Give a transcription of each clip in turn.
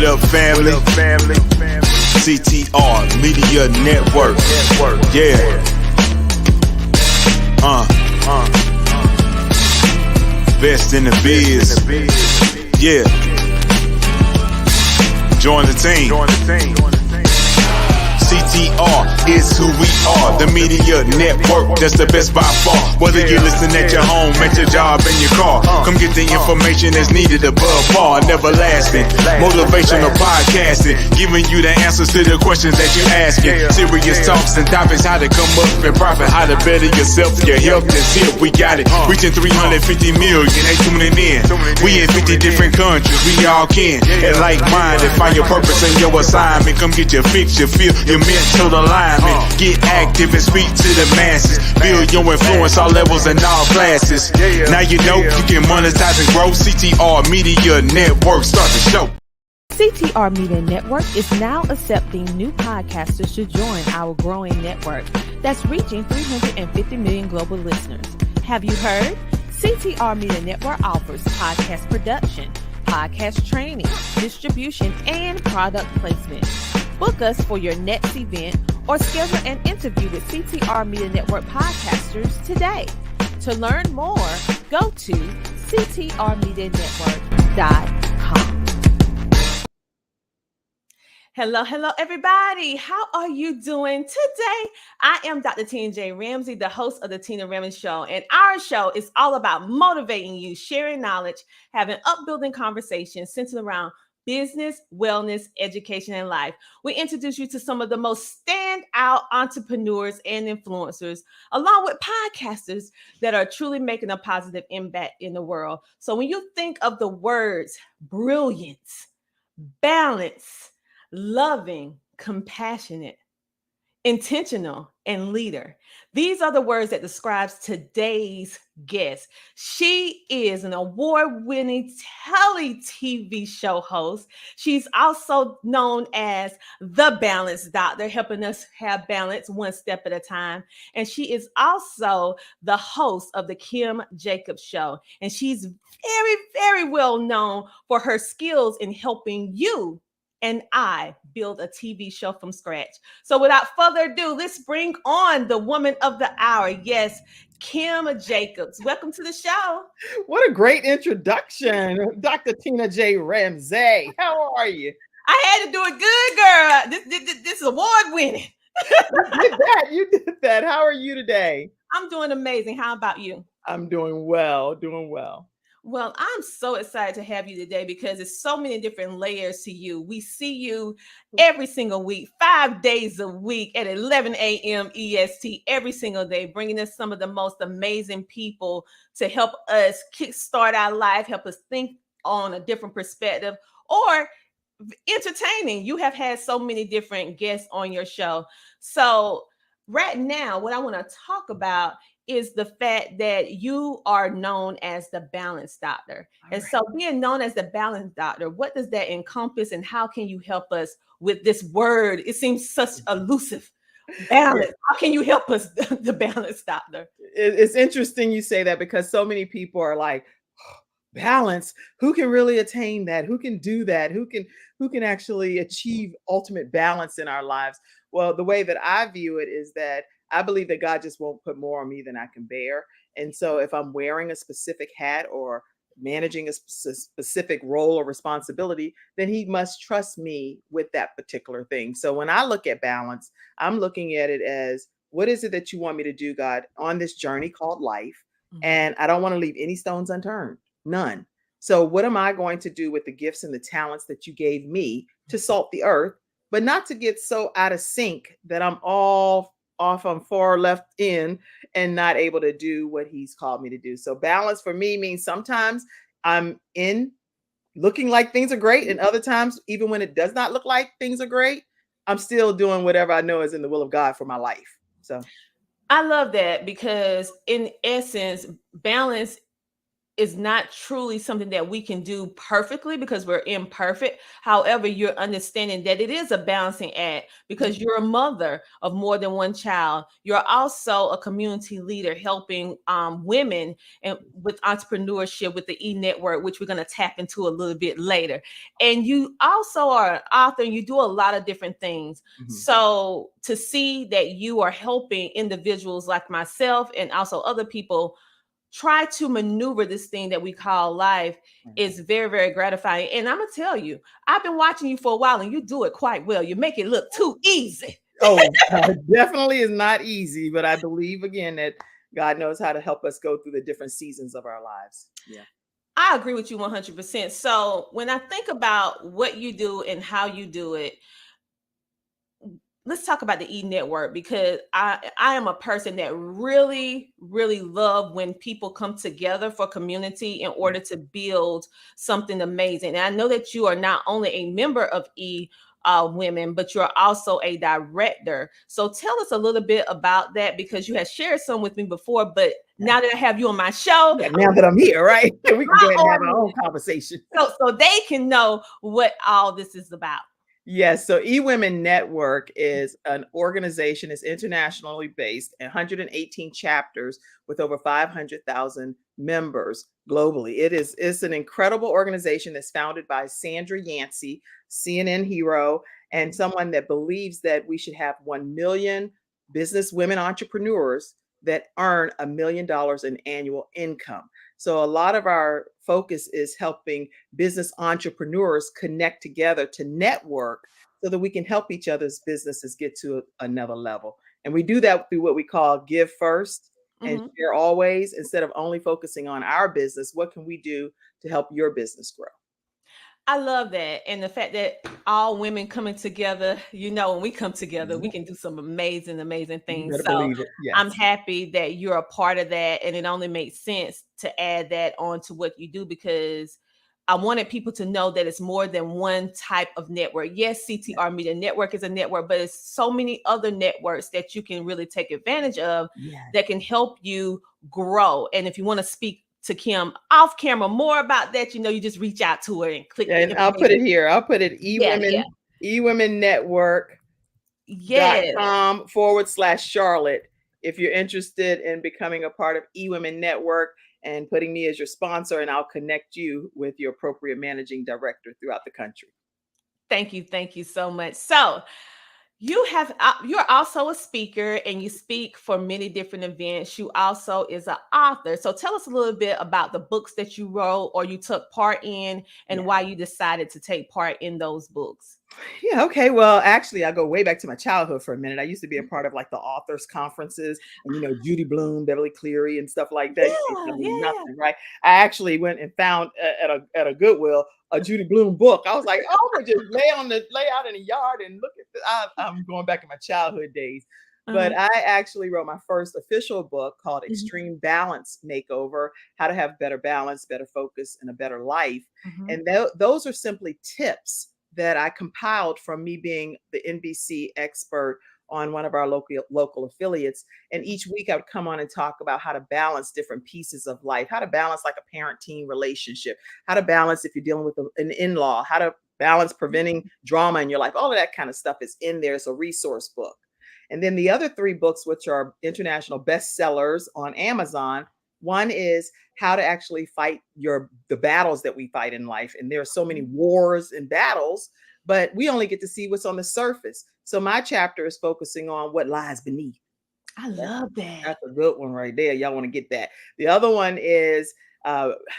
What up, family? CTR Media Network. Yeah. Best in the biz. Yeah. Join the team. CTR is who we are, the media network, that's the best by far. Whether you listen at your home, at your job, in your car, come get the information that's needed above all. Never lasting, motivational podcasting, giving you the answers to the questions that you're asking. Serious talks and topics, how to come up and profit, how to better yourself, your health is here. We got it, reaching 350 million, they tuning in. We in 50 different countries, we all can. And like-minded, find your purpose and your assignment. Come get your fix, your feel, your mental alignment. Get active and speak to the masses. Build your influence all levels and all classes. Now you know you can monetize and grow. CTR Media Network, start the show. CTR Media Network is now accepting new podcasters to join our growing network that's reaching 350 million global listeners. Have you heard? CTR Media Network offers podcast production, podcast training, distribution, and product placement. Book us for your next event or schedule an interview with CTR Media Network podcasters today. To learn more, go to ctrmedianetwork.com. Hello, everybody. How are you doing today? I am Dr. Tina J. Ramsey, the host of the Tina Ramsey Show, and our show is all about motivating you, sharing knowledge, having upbuilding conversations centered around business, wellness, education, and life. We introduce you to some of the most standout entrepreneurs and influencers, along with podcasters that are truly making a positive impact in the world. So when you think of the words brilliance, balance, loving, compassionate, intentional, and leader, these are the words that describes today's guest. She is an award-winning TV show host. She's also known as the Balance Doctor, helping us have balance one step at a time. And she is also the host of the Kim Jacobs Show. And she's very, very well known for her skills in helping you and I build a TV show from scratch. So without further ado, let's bring on the woman of the hour. Yes, Kim Jacobs. Welcome to the show. What a great introduction, Dr. Tina J. Ramsey. How are you? I had to do it good, girl. This is award winning. You did that. How are you today? I'm doing amazing. How about you? I'm doing well. Well, I'm so excited to have you today because there's so many different layers to you. We see you every single week, 5 days a week at 11 a.m. EST, every single day, bringing us some of the most amazing people to help us kickstart our life, help us think on a different perspective, or entertaining. You have had so many different guests on your show. So right now, what I want to talk about is the fact that you are known as the Balance Doctor. And so being known as the Balance Doctor, what does that encompass and how can you help us with this word? It seems such elusive. Balance. How can you help us, the Balance Doctor? It's interesting you say that because so many people are like, oh, balance, who can really attain that? Who can do that? Who can actually achieve ultimate balance in our lives? Well, the way that I view it is that I believe that God just won't put more on me than I can bear. And so if I'm wearing a specific hat or managing a specific role or responsibility, then he must trust me with that particular thing. So when I look at balance, I'm looking at it as, what is it that you want me to do, God, on this journey called life? Mm-hmm. And I don't want to leave any stones unturned, none. So what am I going to do with the gifts and the talents that you gave me to salt the earth, but not to get so out of sync that I'm all off on far left in and not able to do what he's called me to do. So balance for me means sometimes I'm in looking like things are great. And other times, even when it does not look like things are great, I'm still doing whatever I know is in the will of God for my life. So I love that because in essence, balance is not truly something that we can do perfectly because we're imperfect. However, you're understanding that it is a balancing act because you're a mother of more than one child. You're also a community leader helping women and with entrepreneurship with the e-network, which we're going to tap into a little bit later. And you also are an author and you do a lot of different things. So to see that you are helping individuals like myself and also other people try to maneuver this thing that we call life is very, very gratifying. And I'm gonna tell you, I've been watching you for a while and you do it quite well. You make it look too easy. Definitely is not easy, but I believe again that God knows how to help us go through the different seasons of our lives. Yeah. I agree with you 100%. So when I think about what you do and how you do it, let's talk about the e-network because I am a person that really love when people come together for community in order to build something amazing. And I know that you are not only a member of women, but you're also a director. So tell us a little bit about that because you have shared some with me before, but now that I have you on my show, now that I'm here, right, we can go ahead and have our own conversation. So they can know what all this is about. Yes. So eWomen Network is an organization. It's internationally based, 118 chapters with over 500,000 members globally. It's an incredible organization that's founded by Sandra Yancey, CNN hero, and someone that believes that we should have 1 million business women entrepreneurs that earn $1 million in annual income. So a lot of our focus is helping business entrepreneurs connect together to network so that we can help each other's businesses get to another level. And we do that through what we call give first and share always. Instead of only focusing on our business, what can we do to help your business grow? I love that. And the fact that all women coming together, when we come together, we can do some amazing things. So yes. I'm happy that you're a part of that. And it only makes sense to add that on to what you do because I wanted people to know that it's more than one type of network. Yes, CTR Media Network is a network, but it's so many other networks that you can really take advantage of that can help you grow. And if you want to speak to Kim off camera more about that, you just reach out to her and click. And I'll put it here. I'll put it eWomen Network. .com/Charlotte if you're interested in becoming a part of eWomen Network and putting me as your sponsor, and I'll connect you with your appropriate managing director throughout the country. Thank you so much. So you're also a speaker and you speak for many different events. You also is an author. So tell us a little bit about the books that you wrote or you took part in and why you decided to take part in those books. Yeah. Okay. Well, actually, I go way back to my childhood for a minute. I used to be a part of like the authors conferences and, Judy Blume, Beverly Cleary and stuff like that. Nothing, right? I actually went and found at a Goodwill a Judy Blume book. I was like, oh, I'm gonna just lay out in the yard and look at I'm going back in my childhood days. But I actually wrote my first official book called Extreme Balance Makeover: How to Have Better Balance, Better Focus, and a Better Life. And those are simply tips that I compiled from me being the NBC expert on one of our local affiliates. And each week I would come on and talk about how to balance different pieces of life, how to balance like a parent-teen relationship, how to balance if you're dealing with an in-law, how to balance preventing drama in your life. All of that kind of stuff is in there. It's a resource book. And then the other 3 books, which are international bestsellers on Amazon, one is how to actually fight the battles that we fight in life. And there are so many wars and battles, but we only get to see what's on the surface. So my chapter is focusing on what lies beneath. I love that. That's a good one right there. Y'all want to get that. The other one is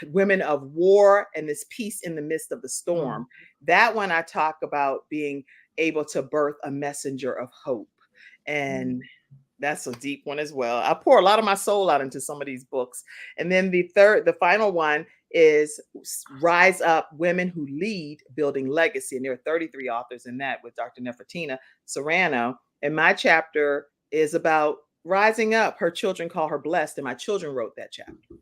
Women of War and This Peace in the Midst of the Storm. That one I talk about being able to birth a messenger of hope. And that's a deep one as well. I pour a lot of my soul out into some of these books. And then the final one is Rise Up: Women Who Lead, Building Legacy. And there are 33 authors in that with Dr. Nefertina Serrano. And my chapter is about rising up. Her children call her blessed. And my children wrote that chapter.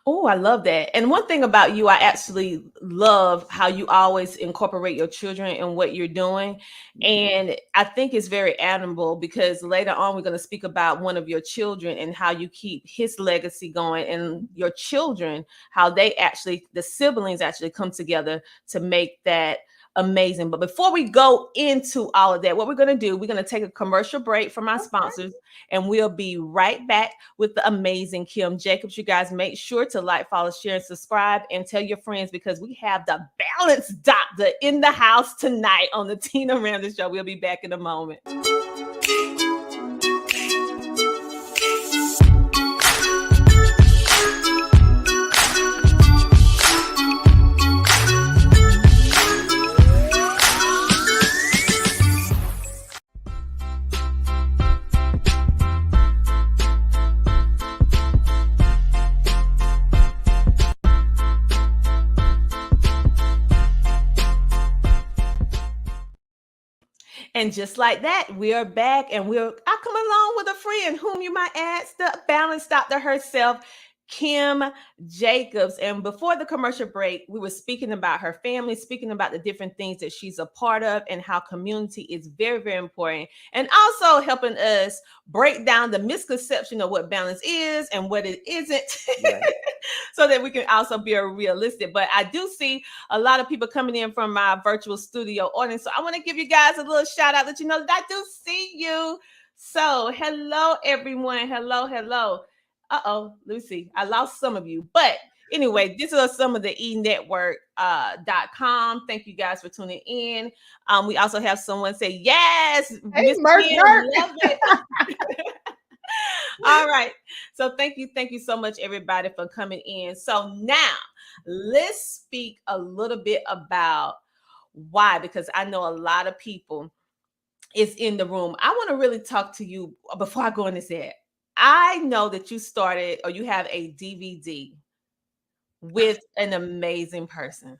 Oh, I love that. And one thing about you, I actually love how you always incorporate your children in what you're doing. And I think it's very admirable because later on, we're going to speak about one of your children and how you keep his legacy going, and your children, how they actually, the siblings actually come together to make that amazing. But before we go into all of that, what we're going to do, we're going to take a commercial break from our sponsors, and we'll be right back with the amazing Kim Jacobs. You guys make sure to like, follow, share, and subscribe, and tell your friends because we have the balance doctor in the house tonight on the Tina Ramsey Show. We'll be back in a moment. And just like that, we are back, and I come along with a friend whom you might ask, the balance doctor herself, Kim Jacobs. And before the commercial break, we were speaking about her family, speaking about the different things that she's a part of, and how community is very, very important, and also helping us break down the misconception of what balance is and what it isn't. Right. So that we can also be realistic. But I do see a lot of people coming in from my virtual studio audience. So I want to give you guys a little shout out, that you know that I do see you. So hello, everyone. Hello. Uh-oh, let me see. I lost some of you. But anyway, these are some of the enetwork.com. Thank you guys for tuning in. We also have someone say, yes, hey, Miss Merk. Love it. All right. So thank you so much, everybody, for coming in. So now let's speak a little bit about why, because I know a lot of people is in the room. I want to really talk to you before I go into that. I know that you started, or you have a DVD with an amazing person.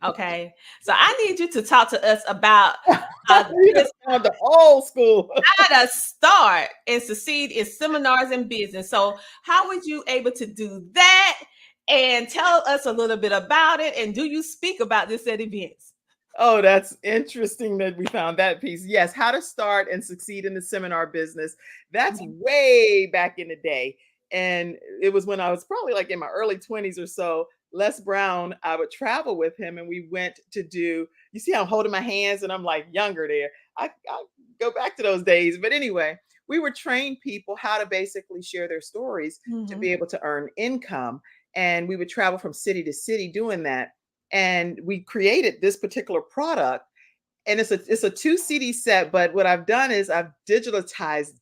Okay. So I need you to talk to us about the old school. How to start and succeed in seminars and business. So how was you able to do that? And tell us a little bit about it. And do you speak about this at events? Oh, that's interesting that we found that piece. Yes, how to start and succeed in the seminar business. That's way back in the day. And it was when I was probably like in my early 20s or so. Les Brown, I would travel with him, and we went to do, you see how I'm holding my hands and I'm like younger there. I go back to those days. But anyway, we would train people how to basically share their stories to be able to earn income. And we would travel from city to city doing that. And we created this particular product, and it's a 2 CD set. But what I've done is I've digitized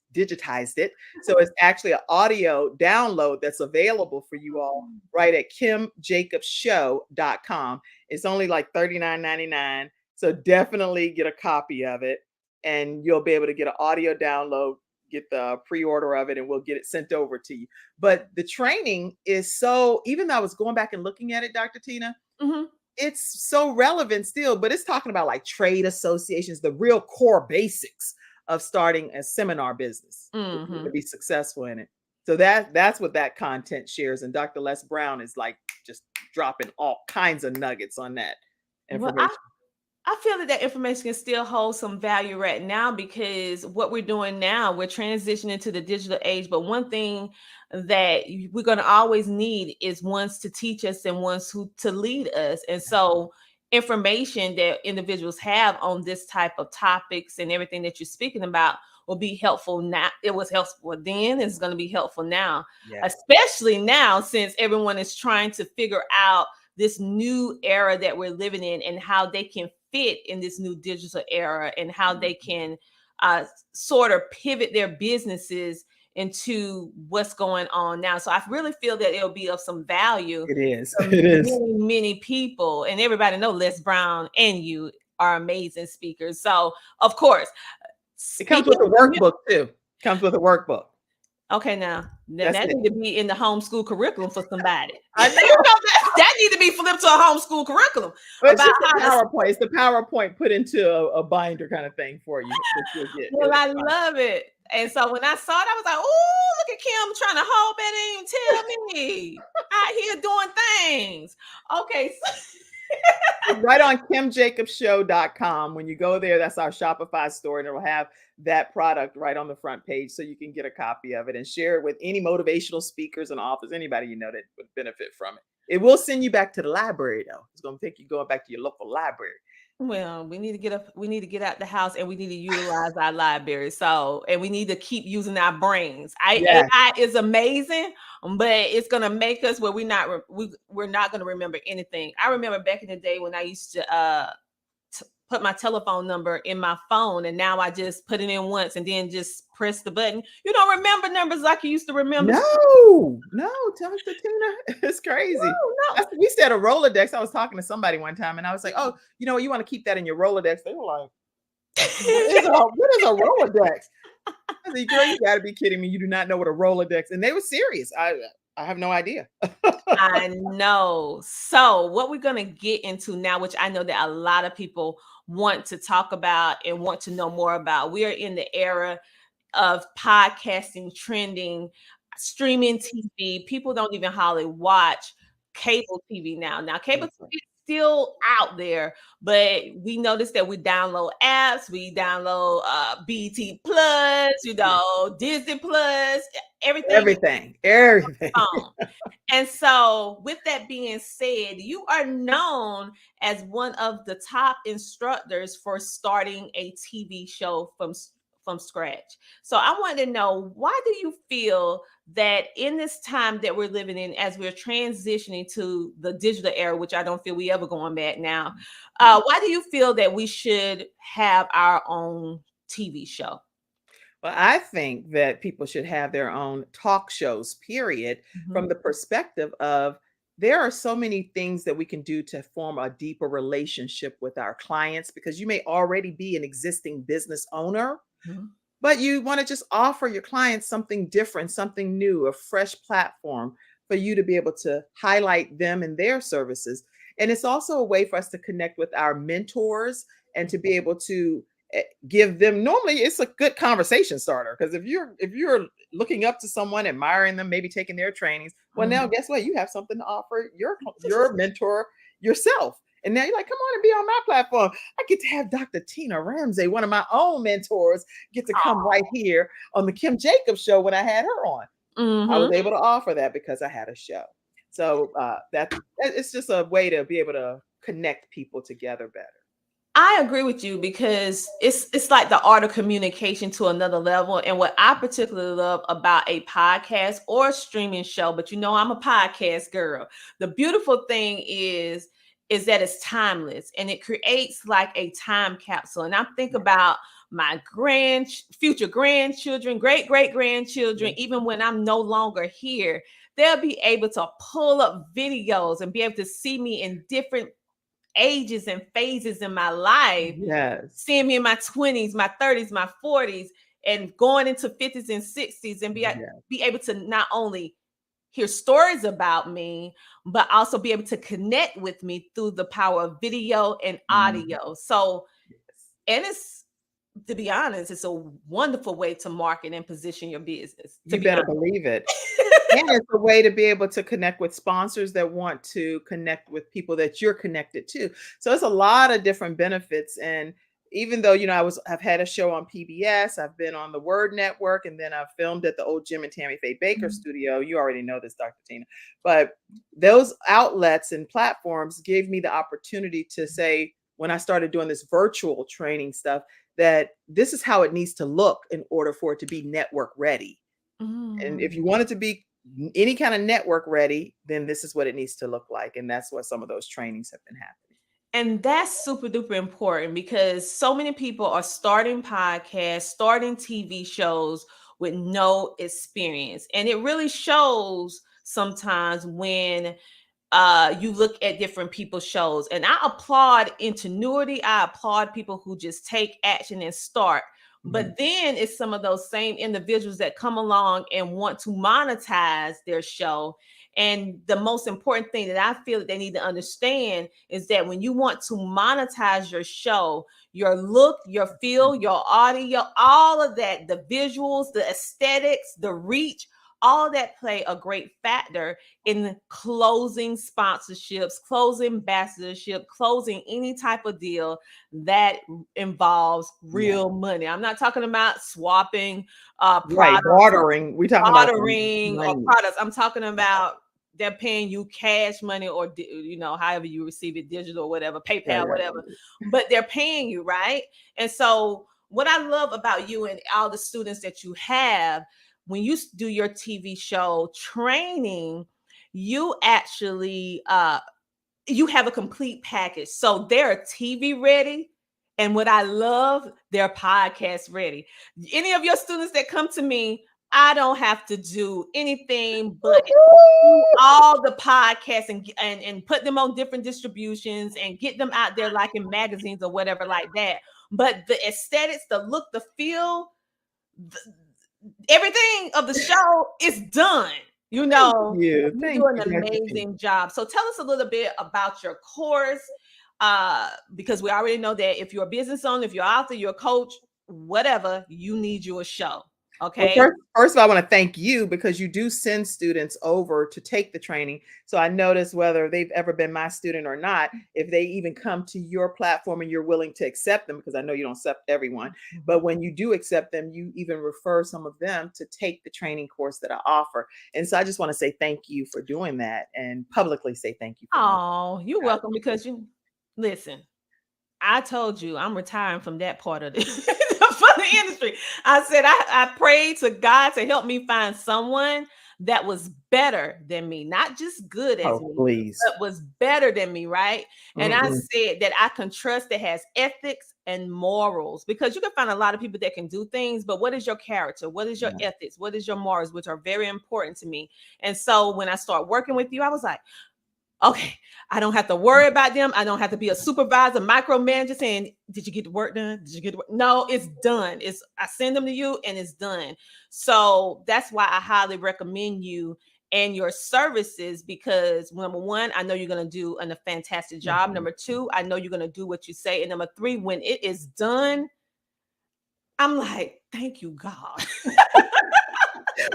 it. So it's actually an audio download that's available for you all right at kimjacobsshow.com. It's only like $39.99. So definitely get a copy of it, and you'll be able to get an audio download, get the pre-order of it, and we'll get it sent over to you. But the training is so, even though I was going back and looking at it, Dr. Tina, it's so relevant still, but it's talking about like trade associations, the real core basics of starting a seminar business to be successful in it. So that's what that content shares. And Dr. Les Brown is like just dropping all kinds of nuggets on that information. Well, I feel that information can still hold some value right now, because what we're doing now, we're transitioning to the digital age. But one thing that we're going to always need is ones to teach us and ones to lead us. And so information that individuals have on this type of topics and everything that you're speaking about will be helpful now. It was helpful then. It's going to be helpful now, especially now, since everyone is trying to figure out this new era that we're living in and how they can fit in this new digital era, and how they can sort of pivot their businesses into what's going on now. So I really feel that it'll be of some value. It is. Many people, and everybody know Les Brown and you are amazing speakers. So of course, it comes with a workbook too. Comes with a workbook. Okay, now that need to be in the homeschool curriculum for somebody. I know. that need to be flipped to a homeschool curriculum. But it's just the PowerPoint. It's the PowerPoint put into a binder kind of thing for you. Well, I love it. And so when I saw it, I was like, "Oh, look at Kim trying to hold back and even tell me." I out here doing things. Okay. It's right on kimjacobshow.com. When you go there, that's our Shopify store, and it'll have that product right on the front page so you can get a copy of it and share it with any motivational speakers and authors, anybody you know that would benefit from it. It will send you back to the library, though. It's going to take you going back to your local library. Well, we need to get up, we need to get out the house and we need to utilize our library. So, and we need to keep using our brains. Yes. AI is amazing, but it's gonna make us where we're not gonna remember anything. I remember back in the day when I used to put my telephone number in my phone, and now I just put it in once and then just press the button. You don't remember numbers like you used to remember. No, Dr. Tina, it's crazy. No. We said a Rolodex. I was talking to somebody one time, and I was like, "Oh, you know, you want to keep that in your Rolodex?" They were like, "What is a Rolodex?" I said, "Girl, you got to be kidding me! You do not know what a Rolodex?" And they were serious. I have no idea. I know. So, what we're going to get into now, which I know that a lot of people want to talk about and want to know more about, we are in the era of podcasting, trending, streaming TV. People don't even hardly watch cable TV now. Now, cable TV is still out there, but we notice that we download apps, we download BT Plus, Disney Plus, everything. And so, with that being said, you are known as one of the top instructors for starting a TV show from scratch. So I wanted to know, why do you feel that in this time that we're living in, as we're transitioning to the digital era, which I don't feel we ever going back now, why do you feel that we should have our own TV show? Well, I think that people should have their own talk shows, period, from the perspective of there are so many things that we can do to form a deeper relationship with our clients, because you may already be an existing business owner, but you want to just offer your clients something different, something new, a fresh platform for you to be able to highlight them and their services. And it's also a way for us to connect with our mentors and to be able to give them, normally it's a good conversation starter, because if you're looking up to someone, admiring them, maybe taking their trainings, well, now guess what, you have something to offer your mentor yourself. And now you're like, come on and be on my platform. I get to have Dr. Tina Ramsey, one of my own mentors, get to come right here on the Kim Jacobs Show when I had her on. I was able to offer that because I had a show. So it's just a way to be able to connect people together better. I agree with you, because it's like the art of communication to another level. And what I particularly love about a podcast or streaming show, but I'm a podcast girl. The beautiful thing is that it's timeless, and it creates like a time capsule. And I think about my future grandchildren, great grandchildren, even when I'm no longer here, they'll be able to pull up videos and be able to see me in different ages and phases in my life. Seeing me in my 20s, my 30s, my 40s, and going into 50s and 60s, and be able to not only hear stories about me, but also be able to connect with me through the power of video and audio. So, and it's, to be honest, it's a wonderful way to market and position your business. You better believe it. And it's a way to be able to connect with sponsors that want to connect with people that you're connected to. So it's a lot of different benefits. And even though, I've had a show on PBS, I've been on the Word Network, and then I've filmed at the old Jim and Tammy Faye Baker studio. You already know this, Dr. Tina. But those outlets and platforms gave me the opportunity to say, when I started doing this virtual training stuff, that this is how it needs to look in order for it to be network ready. And if you want it to be any kind of network ready, then this is what it needs to look like. And that's what some of those trainings have been happening. And that's super duper important, because so many people are starting podcasts, starting TV shows with no experience. And it really shows sometimes when you look at different people's shows. And I applaud ingenuity. I applaud people who just take action and start. But then it's some of those same individuals that come along and want to monetize their show. And the most important thing that I feel that they need to understand is that when you want to monetize your show, your look, your feel, your audio, all of that, the visuals, the aesthetics, the reach, all that play a great factor in closing sponsorships, closing ambassadorship, closing any type of deal that involves real money. I'm not talking about swapping Right, products, bartering. We're talking about bartering or money. products. I'm talking about they're paying you cash money or however you receive it, digital or whatever, Right, PayPal, right. whatever, but they're paying you, right? And so what I love about you and all the students that you have, when you do your TV show training, you actually you have a complete package. So they're TV ready. And what I love, they're podcast ready. Any of your students that come to me, I don't have to do anything but do all the podcasts and put them on different distributions and get them out there like in magazines or whatever like that. But the aesthetics, the look, the feel, the, everything of the show is done. You know, You. you Thank do an you, Dr. T. amazing job. So tell us a little bit about your course, because we already know that if you're a business owner, if you're an author, you're a coach, whatever, you need you a show. Well, Okay. first of all, I want to thank you because you do send students over to take the training. So I notice whether they've ever been my student or not, if they even come to your platform and you're willing to accept them, because I know you don't accept everyone, but when you do accept them, you even refer some of them to take the training course that I offer. And so I just want to say thank you for doing that and publicly say thank you for doing Oh, you're welcome because you listen. I told you I'm retiring from that part of the, from the industry. I said I prayed to God to help me find someone that was better than me, not just good as Oh, me, please. but was better than me, right? And I Mm-mm. said that I can trust that has ethics and morals, because you can find a lot of people that can do things, but what is your character? What is your ethics? What is your morals, which are very important to me. And so when I start working with you, I was like, okay, I don't have to worry about them. I don't have to be a supervisor, micromanager saying, did you get the work done? Did you get the work? No, it's done. I send them to you and it's done. So that's why I highly recommend you and your services, because number one, I know you're going to do a fantastic job. Number two, I know you're going to do what you say. And number three, when it is done, I'm like, thank you, God.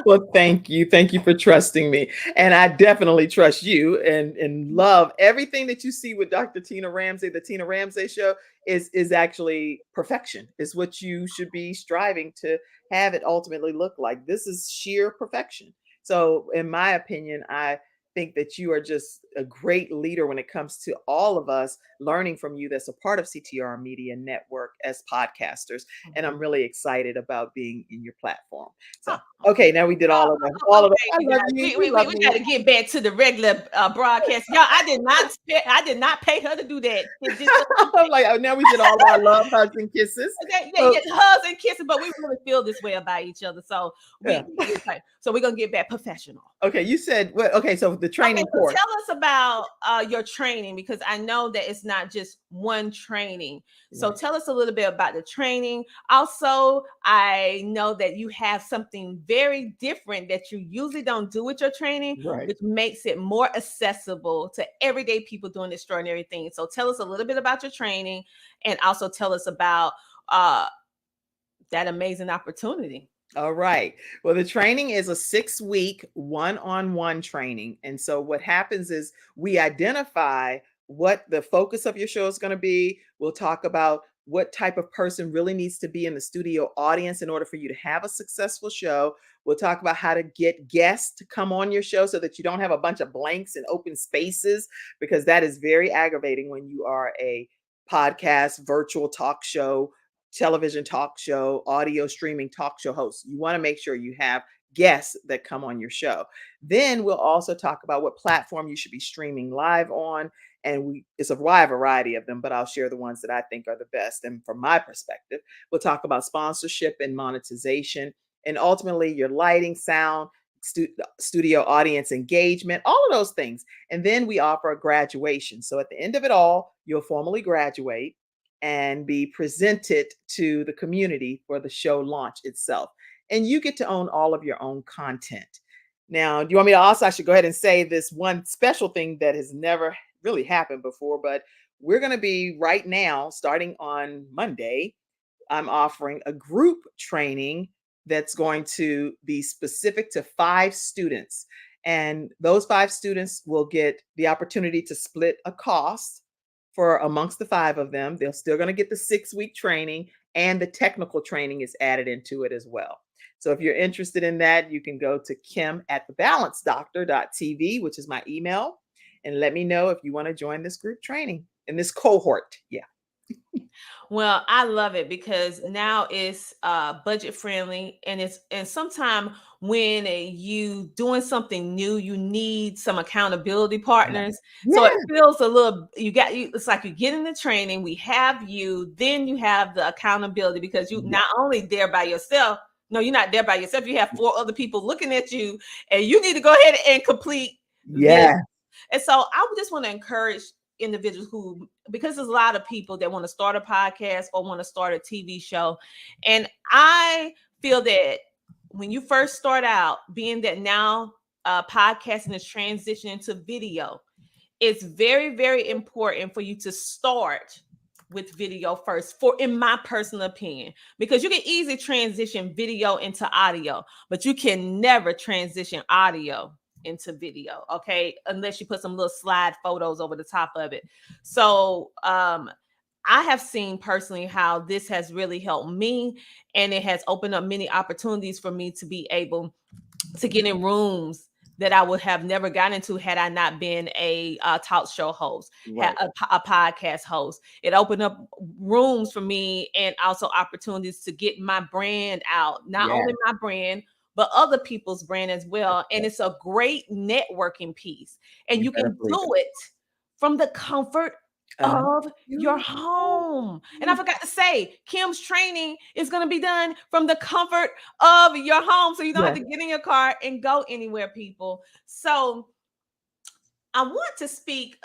Well, thank you. Thank you for trusting me. And I definitely trust you and love everything that you see with Dr. Tina Ramsey. The Tina Ramsey show is actually perfection. Is what you should be striving to have it ultimately look like. This is sheer perfection. So in my opinion, I think that you are just a great leader when it comes to all of us learning from you that's a part of CTR Media Network as podcasters. And I'm really excited about being in your platform. So okay, now we did all of that. All of that. I Okay, love guys, you. we, We we, we, love we you. got to get back to the regular broadcast. Y'all, I did not pay her to do that. I'm like, oh, now we did all of our love, hugs, and kisses. Okay, So, yeah, hugs and kissing, but we really feel this way about each other. So yeah. we're gonna get back professional. Okay, you said well, okay, so the Okay, training so course. tell us about your training, because I know that it's not just one training. So Right. tell us a little bit about the training. Also, I know that you have something very different that you usually don't do with your training, Right. which makes it more accessible to everyday people doing extraordinary things. So tell us a little bit about your training, and also tell us about uh, that amazing opportunity. All right. Well, the training is a 6-week one-on-one training. And so what happens is we identify what the focus of your show is going to be. We'll talk about what type of person really needs to be in the studio audience in order for you to have a successful show. We'll talk about how to get guests to come on your show so that you don't have a bunch of blanks and open spaces, because that is very aggravating when you are a podcast, virtual talk show, television talk show, audio streaming talk show host. You want to make sure you have guests that come on your show. Then we'll also talk about what platform you should be streaming live on. And it's a wide variety of them, but I'll share the ones that I think are the best. And from my perspective, we'll talk about sponsorship and monetization, and ultimately your lighting, sound, studio audience engagement, all of those things. And then we offer a graduation. So at the end of it all, you'll formally graduate and be presented to the community for the show launch itself. And you get to own all of your own content. Now, do you want me to also, I should go ahead and say this one special thing that has never really happened before, but we're going to be right now, starting on Monday, I'm offering a group training that's going to be specific to 5 students. And those 5 students will get the opportunity to split a cost for amongst the 5 of them. They're still going to get the 6-week training, and the technical training is added into it as well. So if you're interested in that, you can go to kim@thebalancedoctor.tv, which is my email, and let me know if you want to join this group training in this cohort. Yeah. Well, I love it because now it's budget friendly, and sometimes when you doing something new, you need some accountability partners. So it Yeah. feels a little it's like you get in the training, we have you, then you have the accountability because you not only there by yourself. No, you're not there by yourself. You have 4 other people looking at you, and you need to go ahead and complete this. Yeah. And so I would just want to encourage individuals who, because there's a lot of people that want to start a podcast or want to start a TV show. And I feel that when you first start out, being that now podcasting is transitioning to video, it's very, very important for you to start with video first, in my personal opinion, because you can easily transition video into audio, but you can never transition audio into video, okay, unless you put some little slide photos over the top of it. So I have seen personally how this has really helped me, and it has opened up many opportunities for me to be able to get in rooms that I would have never gotten into had I not been a talk show host, Right. a podcast host. It opened up rooms for me and also opportunities to get my brand out, not only my brand, but other people's brand as well. And it's a great networking piece. And you can do it from the comfort of your home. And I forgot to say, Kim's training is going to be done from the comfort of your home. So you don't have to get in your car and go anywhere, people. So I want to speak.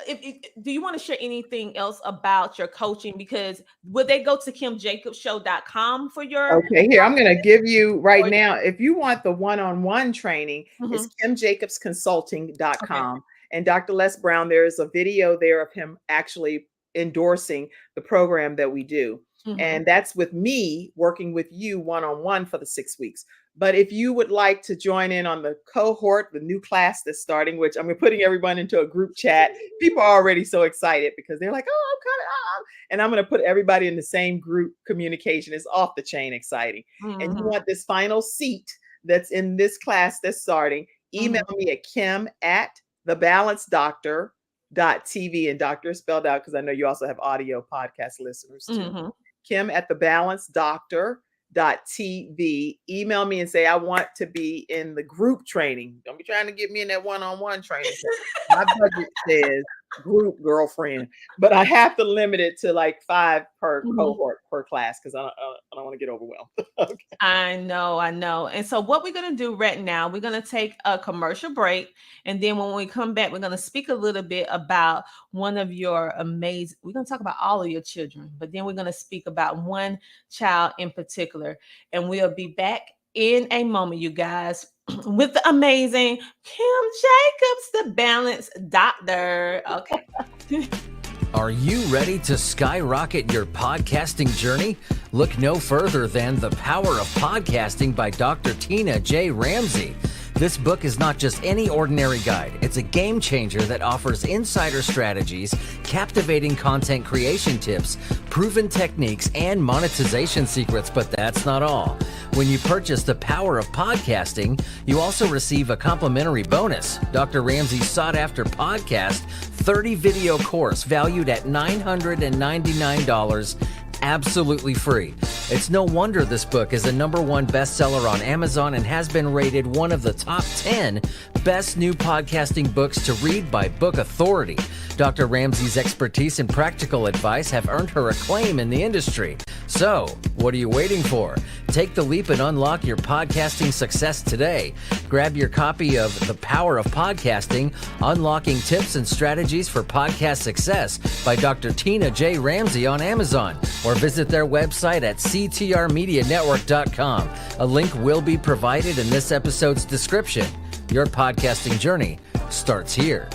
Do you want to share anything else about your coaching? Because would they go to kimjacobshow.com for your? Okay, here, I'm going to give you right now, if you want the one-on-one training, it's kimjacobsconsulting.com. Okay. And Dr. Les Brown, there is a video there of him actually endorsing the program that we do. And that's with me working with you one-on-one for the 6 weeks. But if you would like to join in on the cohort, the new class that's starting, which I'm putting everyone into a group chat, people are already so excited because they're like, oh, I'm coming on. And I'm going to put everybody in the same group communication. It's off the chain exciting. And you want this final seat that's in this class that's starting, email me at kim@thebalancedoctor.tv, and doctor is spelled out because I know you also have audio podcast listeners too. kim@thebalancedoctor.tv. Email me and say, I want to be in the group training. Don't be trying to get me in that one-on-one training. My budget says group, girlfriend, but I have to limit it to like 5 per cohort per class because I don't want to get overwhelmed. Okay. I know. And so what we're going to do right now, we're going to take a commercial break. And then when we come back, we're going to speak a little bit about one of your amazing, we're going to talk about all of your children, but then we're going to speak about one child in particular. And we'll be back in a moment, you guys, with the amazing Kim Jacobs, the Brilliance Doctor. Okay. Are you ready to skyrocket your podcasting journey? Look no further than The Power of Podcasting by Dr. Tina J. Ramsey. This book is not just any ordinary guide. It's a game changer that offers insider strategies, captivating content creation tips, proven techniques, and monetization secrets. But that's not all. When you purchase The Power of Podcasting, you also receive a complimentary bonus, Dr. Ramsey's sought-after podcast 30-video course valued at $999, absolutely free. It's no wonder this book is a #1 bestseller on Amazon and has been rated one of the top 10 best new podcasting books to read by Book Authority. Dr. Ramsey's expertise and practical advice have earned her acclaim in the industry. So, what are you waiting for? Take the leap and unlock your podcasting success today. Grab your copy of The Power of Podcasting, Unlocking Tips and Strategies for Podcast Success by Dr. Tina J. Ramsey on Amazon, or visit their website at ctrmedianetwork.com. A link will be provided in this episode's description. Your podcasting journey starts here.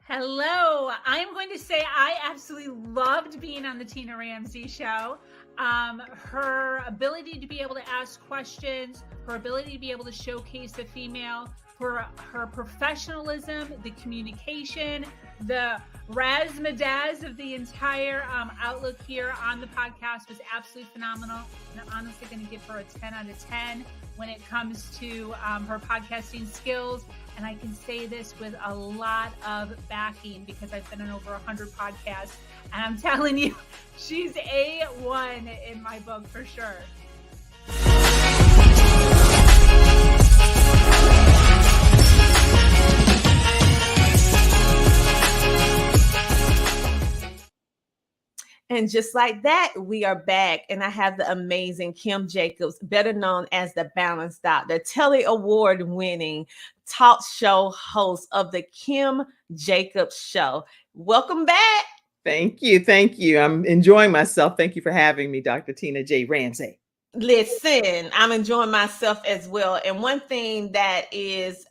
Hello. I am going to say I absolutely loved being on the Tina Ramsey Show. her ability to be able to ask questions, her ability to be able to showcase the female, her professionalism, the communication, the razzmatazz of the entire outlook here on the podcast was absolutely phenomenal. And I'm honestly going to give her a 10 out of 10 when it comes to her podcasting skills. And I can say this with a lot of backing because I've been on over 100 podcasts. And I'm telling you, she's A1 in my book for sure. And just like that, we are back. And I have the amazing Kim Jacobs, better known as the Balance Doctor, Telly Award winning talk show host of the Kim Jacobs Show. Welcome back. Thank you. Thank you. I'm enjoying myself. Thank you for having me, Dr. Tina J. Ramsey. Listen, I'm enjoying myself as well. And one thing that is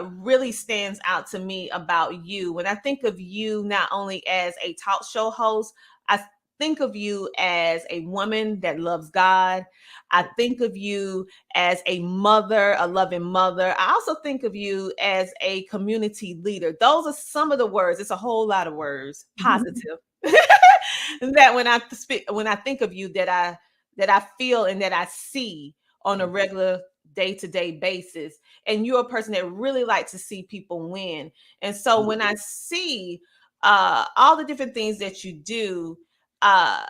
really stands out to me about you, when I think of you not only as a talk show host, I think of you as a woman that loves God. I think of you as a mother, a loving mother. I also think of you as a community leader. Those are some of the words. It's a whole lot of words, positive. That when I think of you, that I feel and that I see on a regular day-to-day basis. And you're a person that really likes to see people win. And so when I see all the different things that you do, I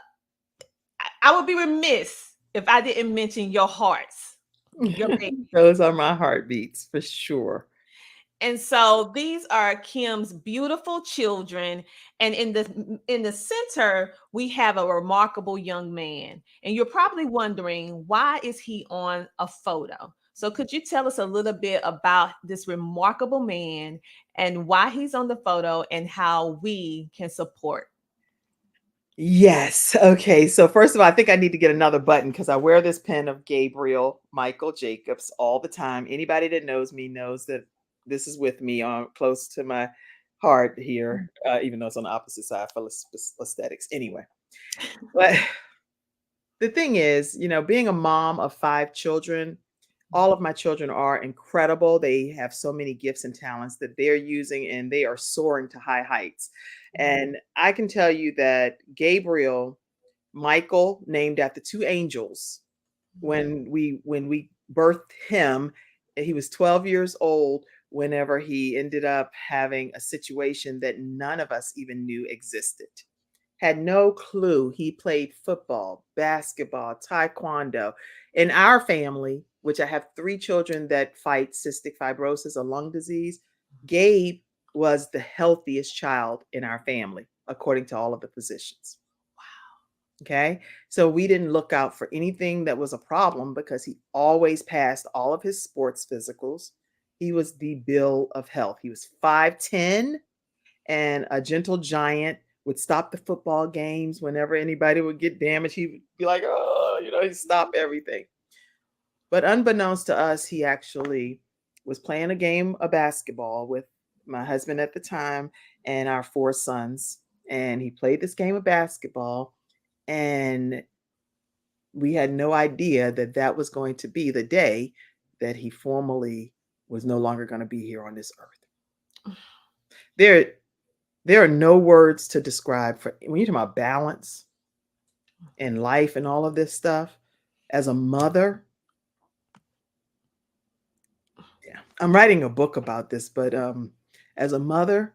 would be remiss if I didn't mention your hearts. Your baby. Those are my heartbeats for sure. And so these are Kim's beautiful children. And in the center, we have a remarkable young man. And you're probably wondering, why is he on a photo? So could you tell us a little bit about this remarkable man and why he's on the photo and how we can support? Yes. Okay. So first of all, I think I need to get another button because I wear this pen of Gabriel Michael Jacobs all the time. Anybody that knows me knows that this is with me on close to my heart here, even though it's on the opposite side for aesthetics. Anyway, but the thing is, being a mom of 5 children, all of my children are incredible. They have so many gifts and talents that they're using, and they are soaring to high heights. And I can tell you that Gabriel, Michael, named after 2 angels, when we birthed him, he was 12 years old whenever he ended up having a situation that none of us even knew existed. Had no clue. He played football, basketball, taekwondo. In our family, which I have 3 children that fight cystic fibrosis, a lung disease, Gabe was the healthiest child in our family, according to all of the physicians. Wow. Okay. So we didn't look out for anything that was a problem because he always passed all of his sports physicals. He was the bill of health. He was 5'10" and a gentle giant, would stop the football games whenever anybody would get damaged. He would be like, oh, he'd stop everything. But unbeknownst to us, he actually was playing a game of basketball with my husband at the time and our 4 sons. And he played this game of basketball, and we had no idea that that was going to be the day that he formally was no longer going to be here on this earth. There are no words to describe when you're talking about balance and life and all of this stuff. As a mother, I'm writing a book about this, but as a mother,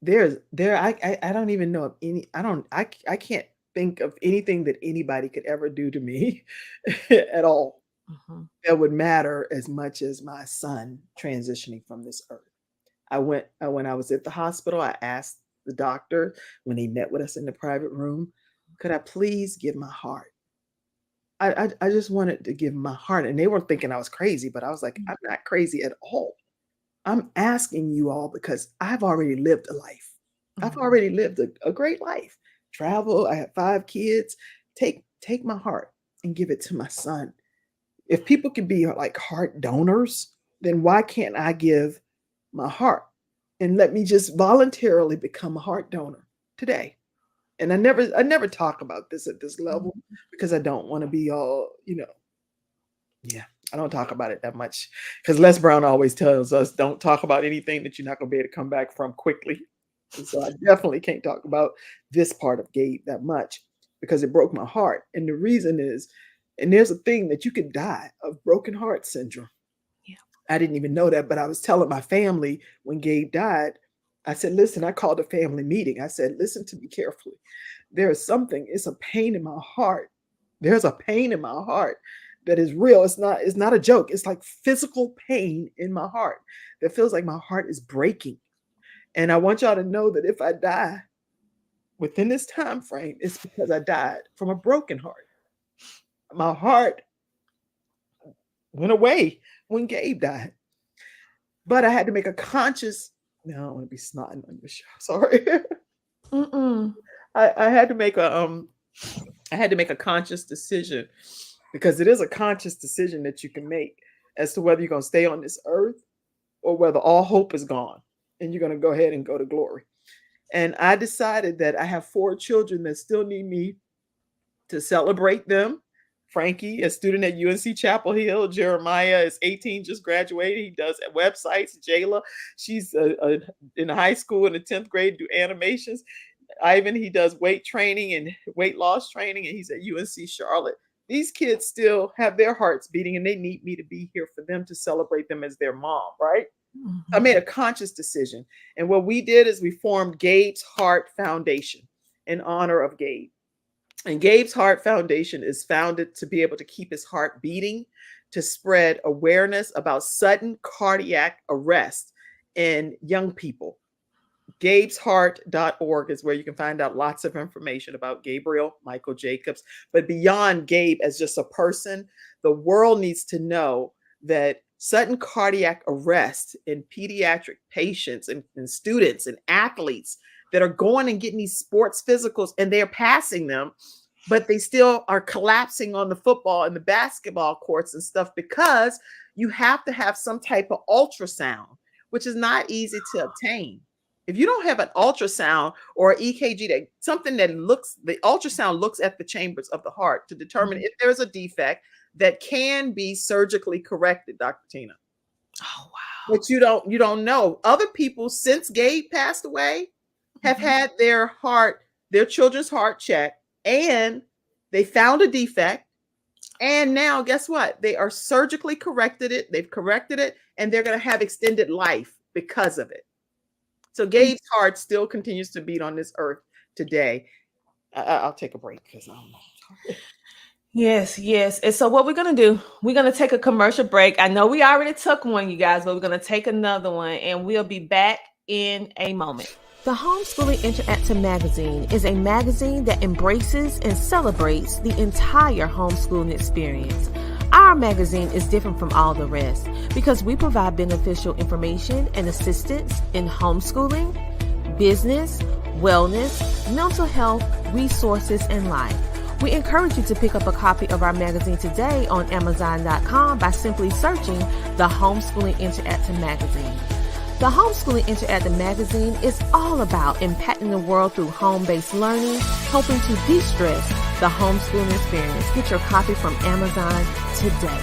I don't even know of any. I can't think of anything that anybody could ever do to me at all that would matter as much as my son transitioning from this earth. When I was at the hospital, I asked the doctor when he met with us in the private room, could I please give my heart? I just wanted to give my heart. And they were thinking I was crazy, but I was like, I'm not crazy at all. I'm asking you all because I've already lived a life. I've already lived a great life. Travel. I have 5 kids. Take my heart and give it to my son. If people can be like heart donors, then why can't I give my heart? And let me just voluntarily become a heart donor today. And I never talk about this at this level because I don't want to be all, yeah, I don't talk about it that much because Les Brown always tells us don't talk about anything that you're not going to be able to come back from quickly. And so I definitely can't talk about this part of Gabe that much because it broke my heart. And the reason is, and there's a thing that you could die of broken heart syndrome. Yeah. I didn't even know that, but I was telling my family when Gabe died, I said, listen, I called a family meeting. I said, listen to me carefully. There is something, it's a pain in my heart. There's a pain in my heart that is real. It's not a joke. It's like physical pain in my heart that feels like my heart is breaking. And I want y'all to know that if I die within this time frame, it's because I died from a broken heart. My heart went away when Gabe died. But I had to make a conscious, no, I don't want to be snotting on your show. Sorry. I had to make a conscious decision because it is a conscious decision that you can make as to whether you're going to stay on this earth or whether all hope is gone and you're going to go ahead and go to glory. And I decided that I have 4 children that still need me to celebrate them. Frankie, a student at UNC Chapel Hill. Jeremiah is 18, just graduated. He does websites. Jayla, she's in high school in the 10th grade, do animations. Ivan, he does weight training and weight loss training, and he's at UNC Charlotte. These kids still have their hearts beating, and they need me to be here for them to celebrate them as their mom, right? I made a conscious decision. And what we did is we formed Gabe's Heart Foundation in honor of Gabe. And Gabe's Heart Foundation is founded to be able to keep his heart beating, to spread awareness about sudden cardiac arrest in young people. Gabe'sHeart.org is where you can find out lots of information about Gabriel Michael Jacobs. But beyond Gabe as just a person, the world needs to know that sudden cardiac arrest in pediatric patients and students and athletes that are going and getting these sports physicals and they're passing them, but they still are collapsing on the football and the basketball courts and stuff because you have to have some type of ultrasound, which is not easy to obtain. If you don't have an ultrasound or EKG, something that the ultrasound looks at the chambers of the heart to determine if there's a defect that can be surgically corrected, Dr. Tina. Oh, wow. But you don't know. Other people since Gabe passed away have had their children's heart checked, and they found a defect. And now, guess what? They are surgically corrected it. They've corrected it, and they're going to have extended life because of it. So Gabe's heart still continues to beat on this earth today. I'll take a break because I'm tired. Yes. And so what we're going to do, we're going to take a commercial break. I know we already took one, you guys, but we're going to take another one, and we'll be back in a moment. The Homeschooling Interactive Magazine is a magazine that embraces and celebrates the entire homeschooling experience. Our magazine is different from all the rest because we provide beneficial information and assistance in homeschooling, business, wellness, mental health, resources, and life. We encourage you to pick up a copy of our magazine today on Amazon.com by simply searching the Homeschooling Interactive Magazine. The Homeschooling Interactive Magazine is all about impacting the world through home-based learning, helping to de-stress the homeschooling experience. Get your copy from Amazon today.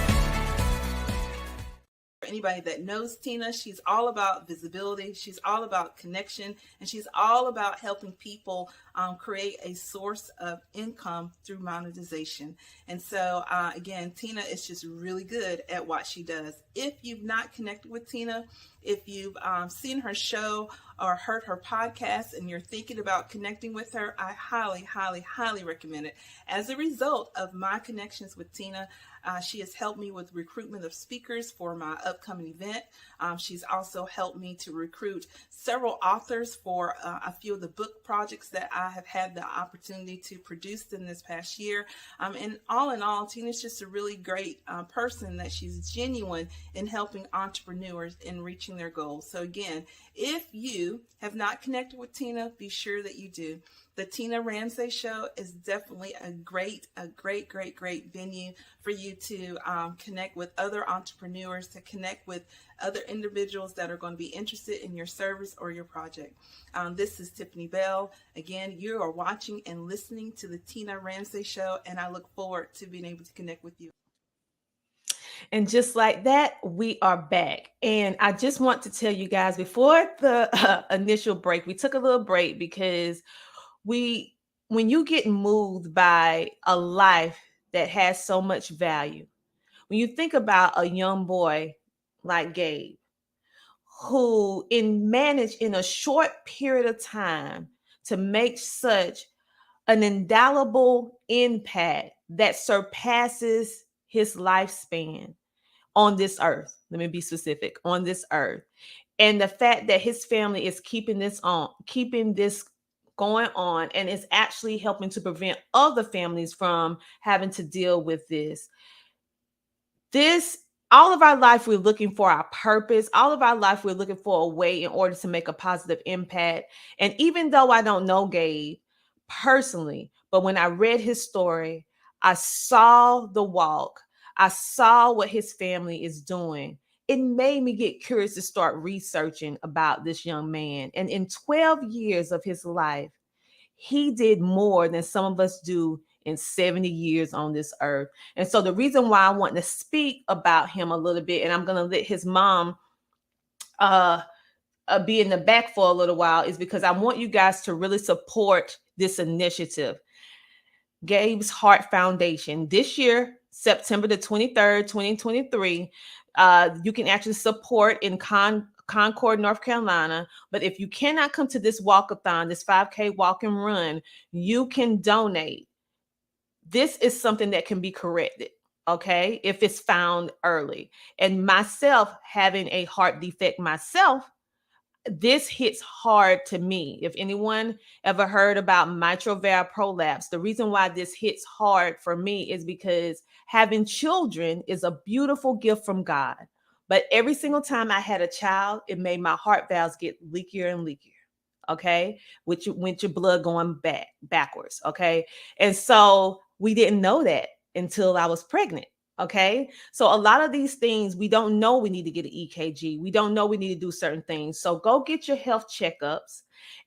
For anybody that knows Tina, she's all about visibility, she's all about connection, and she's all about helping people create a source of income through monetization. And so again, Tina is just really good at what she does. If you've not connected with Tina, if you've seen her show or heard her podcast and you're thinking about connecting with her, I highly recommend it. As a result of my connections with Tina, she has helped me with recruitment of speakers for my upcoming event. She's also helped me to recruit several authors for a few of the book projects that I have had the opportunity to produce in this past year. And in all, Tina's just a really great person, that she's genuine in helping entrepreneurs in reaching their goals. So again, if you have not connected with Tina, be sure that you do. The Tina Ramsey Show is definitely a great venue for you to connect with other entrepreneurs, to connect with other individuals that are going to be interested in your service or your project. This is Tiffany Bell. Again, you are watching and listening to the Tina Ramsey Show, and I look forward to being able to connect with you. And just like that, we are back. And I just want to tell you guys before the initial break, we took a little break because when you get moved by a life that has so much value, when you think about a young boy like Gabe, who managed in a short period of time to make such an indelible impact that surpasses his lifespan on this earth. Let me be specific, on this earth. And the fact that his family is keeping this going on, and is actually helping to prevent other families from having to deal with this. All of our life, we're looking for our purpose. All of our life, we're looking for a way in order to make a positive impact. And even though I don't know Gabe personally, but when I read his story, I saw the walk. I saw what his family is doing. It made me get curious to start researching about this young man. And in 12 years of his life, he did more than some of us do in 70 years on this earth. And so the reason why I want to speak about him a little bit, and I'm going to let his mom be in the back for a little while, is because I want you guys to really support this initiative. Gabe's Heart Foundation. This year, September the 23rd, 2023, you can actually support in Concord, North Carolina. But if you cannot come to this walkathon, this 5K walk and run, you can donate. This is something that can be corrected, okay, if it's found early. And myself, having a heart defect myself, this hits hard to me. If anyone ever heard about mitral valve prolapse, the reason why this hits hard for me is because having children is a beautiful gift from God. But every single time I had a child, it made my heart valves get leakier and leakier. Okay, with your blood going backwards. Okay, and so we didn't know that until I was pregnant. Okay, so a lot of these things we don't know we need to get an EKG. We don't know we need to do certain things. So go get your health checkups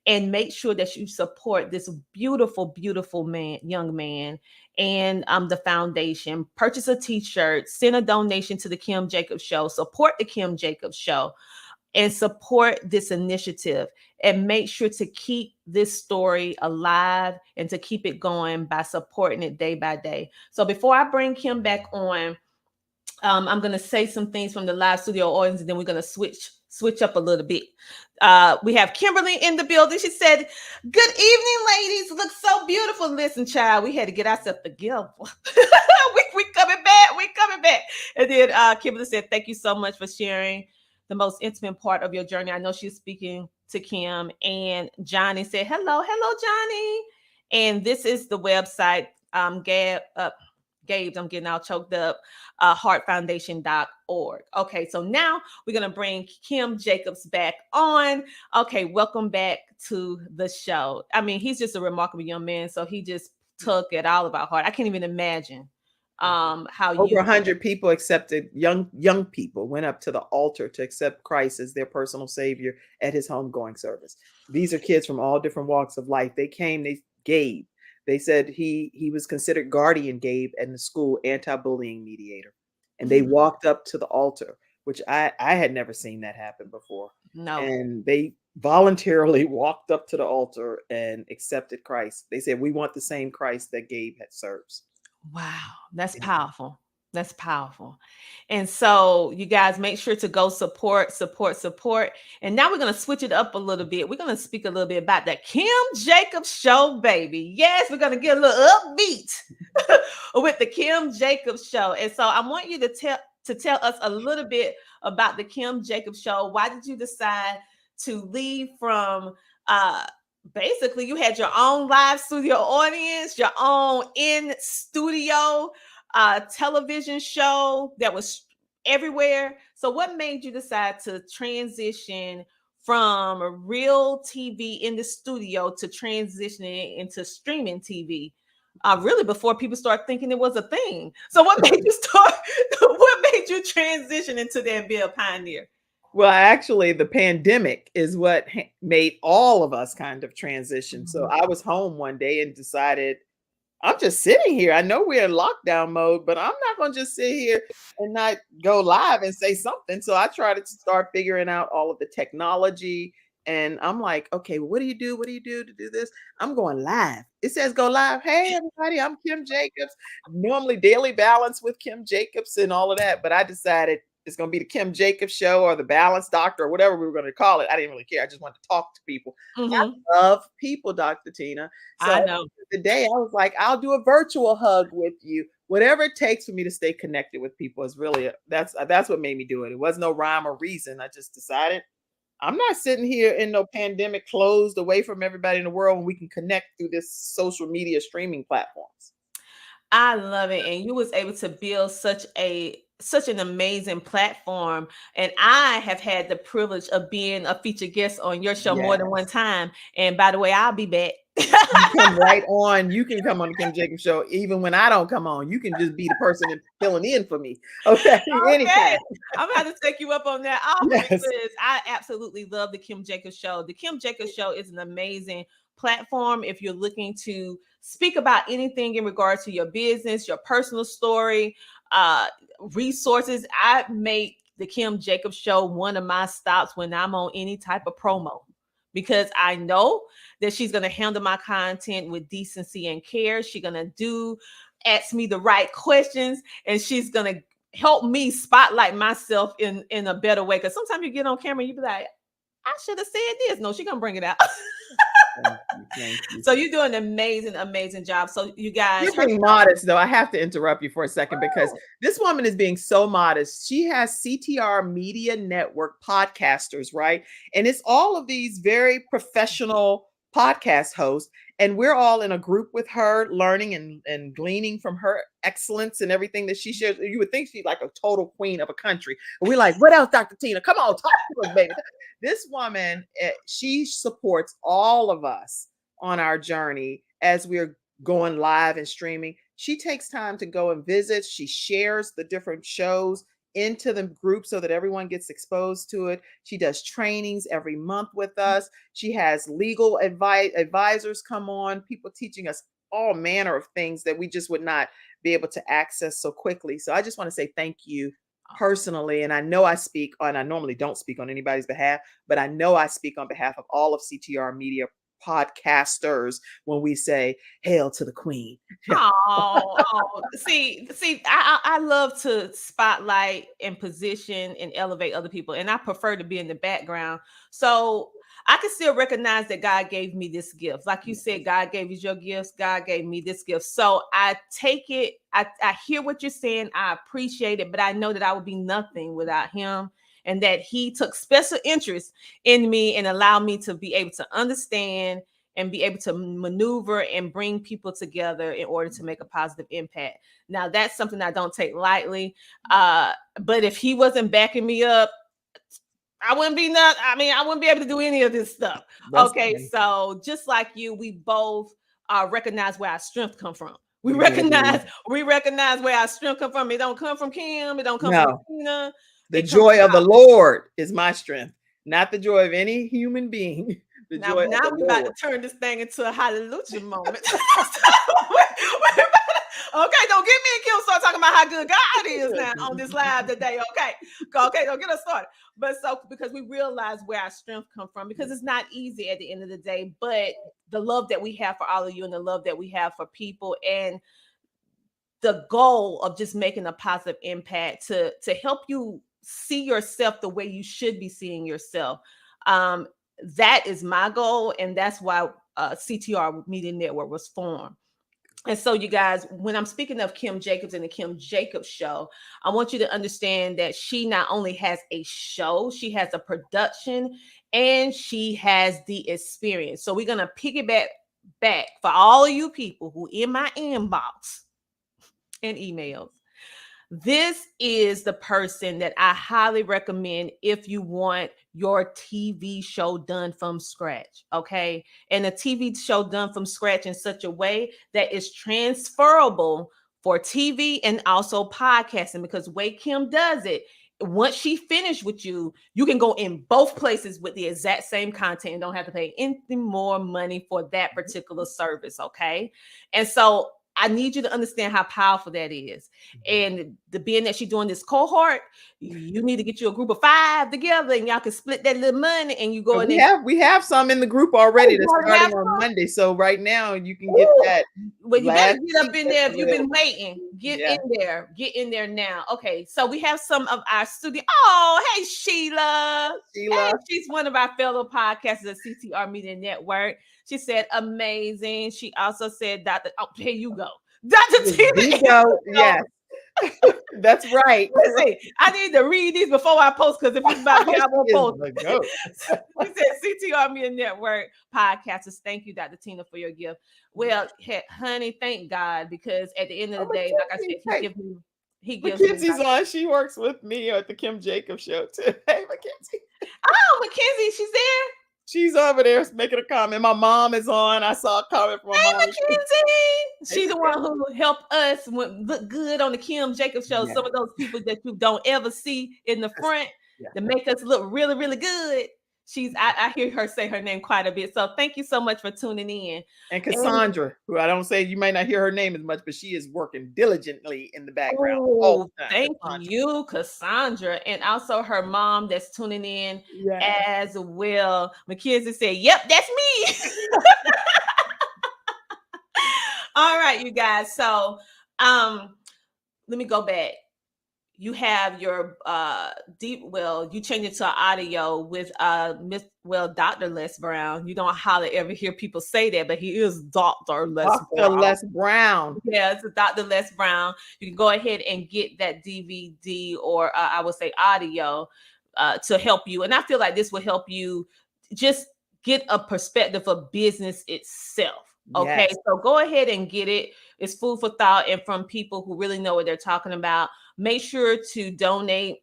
and make sure that you support this beautiful, beautiful young man, and the foundation. Purchase a t-shirt, send a donation to the Kim Jacobs Show, support the Kim Jacobs Show, and support this initiative, and make sure to keep this story alive and to keep it going by supporting it day by day. So before I bring Kim back on, I'm going to say some things from the live studio audience, and then we're going to switch up a little bit. We have Kimberly in the building. She said, "Good evening, ladies. Look so beautiful." Listen, child, we had to get ourselves together. we coming back. We coming back. And then Kimberly said, "Thank you so much for sharing the most intimate part of your journey." I know she's speaking to Kim. And Johnny said, hello, Johnny. And this is the website, Gabe's, I'm getting all choked up, heartfoundation.org. Okay, so now we're going to bring Kim Jacobs back on. Okay, welcome back to the show. I mean, he's just a remarkable young man, so he just took it all about heart. I can't even imagine how over 100 people accepted, young people went up to the altar to accept Christ as their personal savior at his homegoing service. These are kids from all different walks of life. They came, they said he was considered guardian Gabe and the school anti-bullying mediator. And they walked up to the altar, which I had never seen that happen before. No. And they voluntarily walked up to the altar and accepted Christ. They said, we want the same Christ that Gabe had serves. Wow, that's powerful. That's powerful. And so you guys make sure to go support. And now we're going to switch it up a little bit. We're going to speak a little bit about the Kim Jacobs Show, baby. Yes, we're going to get a little upbeat with the Kim Jacobs Show. And so I want you to tell us a little bit about the Kim Jacobs Show. Why did you decide to leave from basically, you had your own live studio audience, your own in-studio television show that was everywhere. So what made you decide to transition from real TV in the studio to transitioning into streaming TV. Really before people start thinking it was a thing. So what made you start? What made you transition into that and be a pioneer? Well, actually, the pandemic is what made all of us kind of transition. So Mhm. I was home one day and decided I'm just sitting here. I know we're in lockdown mode, but I'm not going to just sit here and not go live and say something. So I tried to start figuring out all of the technology. And I'm like, okay, what do you do? What do you do to do this? I'm going live. It says go live. Hey, everybody, I'm Kim Jacobs. Normally Daily Balance with Kim Jacobs and all of that. But I decided it's going to be the Kim Jacobs show or the Balance Doctor or whatever we were going to call it. I didn't really care. I just wanted to talk to people. Mhm. I love people, Dr. Tina. So I know. the day I was like, I'll do a virtual hug with you. Whatever it takes for me to stay connected with people is really that's what made me do it. It was no rhyme or reason. I just decided I'm not sitting here in no pandemic closed away from everybody in the world when we can connect through this social media streaming platforms. I love it. And you was able to build such an amazing platform. And I have had the privilege of being a featured guest on your show more than one Yes. time. And by the way, I'll be back. You come right on. You can come on the Kim Jacobs show even when I don't come on. You can just be the person filling in for me. Okay. Okay. Anytime. I'm gonna have to take you up on that offer Yes. because I absolutely love the Kim Jacobs show. The Kim Jacobs show is an amazing platform if you're looking to speak about anything in regards to your business, your personal story, uh, resources. I make the Kim Jacobs show one of my stops when I'm on any type of promo because I know that she's going to handle my content with decency and care. She's going to ask me the right questions, and she's going to help me spotlight myself in a better way. Because sometimes you get on camera, you be like, I should have said this. No, she's gonna bring it out. Thank you. So you do an amazing job. So you guys, You're being modest, though. I have to interrupt you for a second because this woman is being so modest. She has CTR Media Network podcasters, right? And it's all of these very professional podcast hosts. And we're all in a group with her, learning and gleaning from her excellence and everything that she shares. You would think she's like a total queen of a country. And we're like, what else, Dr. Tina? Come on, talk to us, baby. This woman, she supports all of us on our journey as we're going live and streaming. She takes time to go and visit. She shares the different shows into the group so that everyone gets exposed to it. She does trainings every month with us. She has legal advisors come on, people teaching us all manner of things that we just would not be able to access so quickly. So I just want to say thank you personally. And I know I speak on, I normally don't speak on anybody's behalf, but I know I speak on behalf of all of CTR Media podcasters when we say hail to the queen. See, I love to spotlight and position and elevate other people, and I prefer to be in the background. So I can still recognize that God gave me this gift. Like you said, God gave you your gifts, God gave me this gift. So I take it, I hear what you're saying, I appreciate it, but I know that I would be nothing without him. And that he took special interest in me and allowed me to be able to understand and be able to maneuver and bring people together in order to make a positive impact. Now, that's something I don't take lightly. But if he wasn't backing me up, I wouldn't be able to do any of this stuff. Okay, so just like you, we both recognize where our strength come from. We recognize where our strength come from. It don't come from Kim. It don't come from Tina. The joy of the Lord is my strength, not the joy of any human being. Now we're about to turn this thing into a hallelujah moment. Okay, don't get me and Kim start talking about how good God is now on this live today. Okay, don't get us started. But so because we realize where our strength comes from, because it's not easy at the end of the day, but the love that we have for all of you and the love that we have for people and the goal of just making a positive impact to help you see yourself the way you should be seeing yourself. That is my goal, and that's why CTR Media Network was formed. And so, you guys, when I'm speaking of Kim Jacobs and the Kim Jacobs show, I want you to understand that she not only has a show, she has a production, and she has the experience. So we're going to piggyback back for all of you people who in my inbox and emails. This is the person that I highly recommend if you want your TV show done from scratch, okay? And a TV show done from scratch in such a way that is transferable for TV and also podcasting, because the way Kim does it, once she finished with you, you can go in both places with the exact same content and don't have to pay any more money for that particular service, okay? And so I need you to understand how powerful that is. And the being that she's doing this cohort, you need to get you a group of 5 together and y'all can split that little money and you go in there. We have some in the group already that's you already starting have on some? Monday. So right now you can get Ooh. that. Well, you better last get up week in there if that's you've been available. waiting. Get Yeah. in there. Get in there now. Okay, so we have some of our studio. Oh, hey, Sheila. Sheila. Hey, she's one of our fellow podcasters at CTR Media Network. She said amazing. She also said, Dr. Oh, here you go. Dr. Tina. Bingo. Yes. That's right. Listen, I need to read these before I post, because if it's about me, I won't She is post. the goat. We said CTR Media Network podcasters. Thank you, Dr. Tina, for your gift. Well, honey, thank God, because at the end of the day, like I said, he gives me. Mackenzie's on. She works with me at the Kim Jacobs show too. Hey, Mackenzie. Oh, Mackenzie, she's there. She's over there making a comment. My mom is on. I saw a comment from my Hey, mom. Mackenzie. She's the one who helped us look good on the Kim Jacobs show. Yeah. Some of those people that you don't ever see in the front to make us look really, really good. I hear her say her name quite a bit. So thank you so much for tuning in. And Cassandra, who I don't say, you might not hear her name as much, but she is working diligently in the background. Oh, thank you, Cassandra. And also her mom that's tuning in as well. Mackenzie said, yep, that's me. All right, you guys. So let me go back. You have your you change it to audio with Dr. Les Brown. You don't hardly ever hear people say that, but he is Dr. Les Brown. Les Brown. Yeah, it's Dr. Les Brown. You can go ahead and get that DVD or I would say audio to help you. And I feel like this will help you just get a perspective of business itself. Okay, so go ahead and get it. It's food for thought and from people who really know what they're talking about. Make sure to donate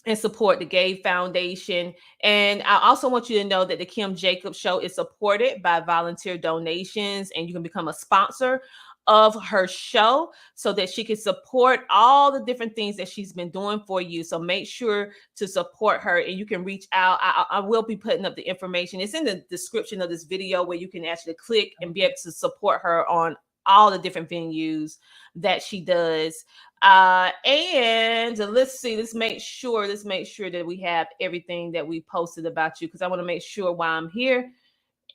and support the Gay Foundation. And I also want you to know that the Kim Jacobs Show is supported by volunteer donations, and you can become a sponsor of her show so that she can support all the different things that she's been doing for you. So make sure to support her, and you can reach out. I will be putting up the information. It's in the description of this video where you can actually click and be able to support her on all the different venues that she does. And let's see, let's make sure that we have everything that we posted about you, because I want to make sure while I'm here,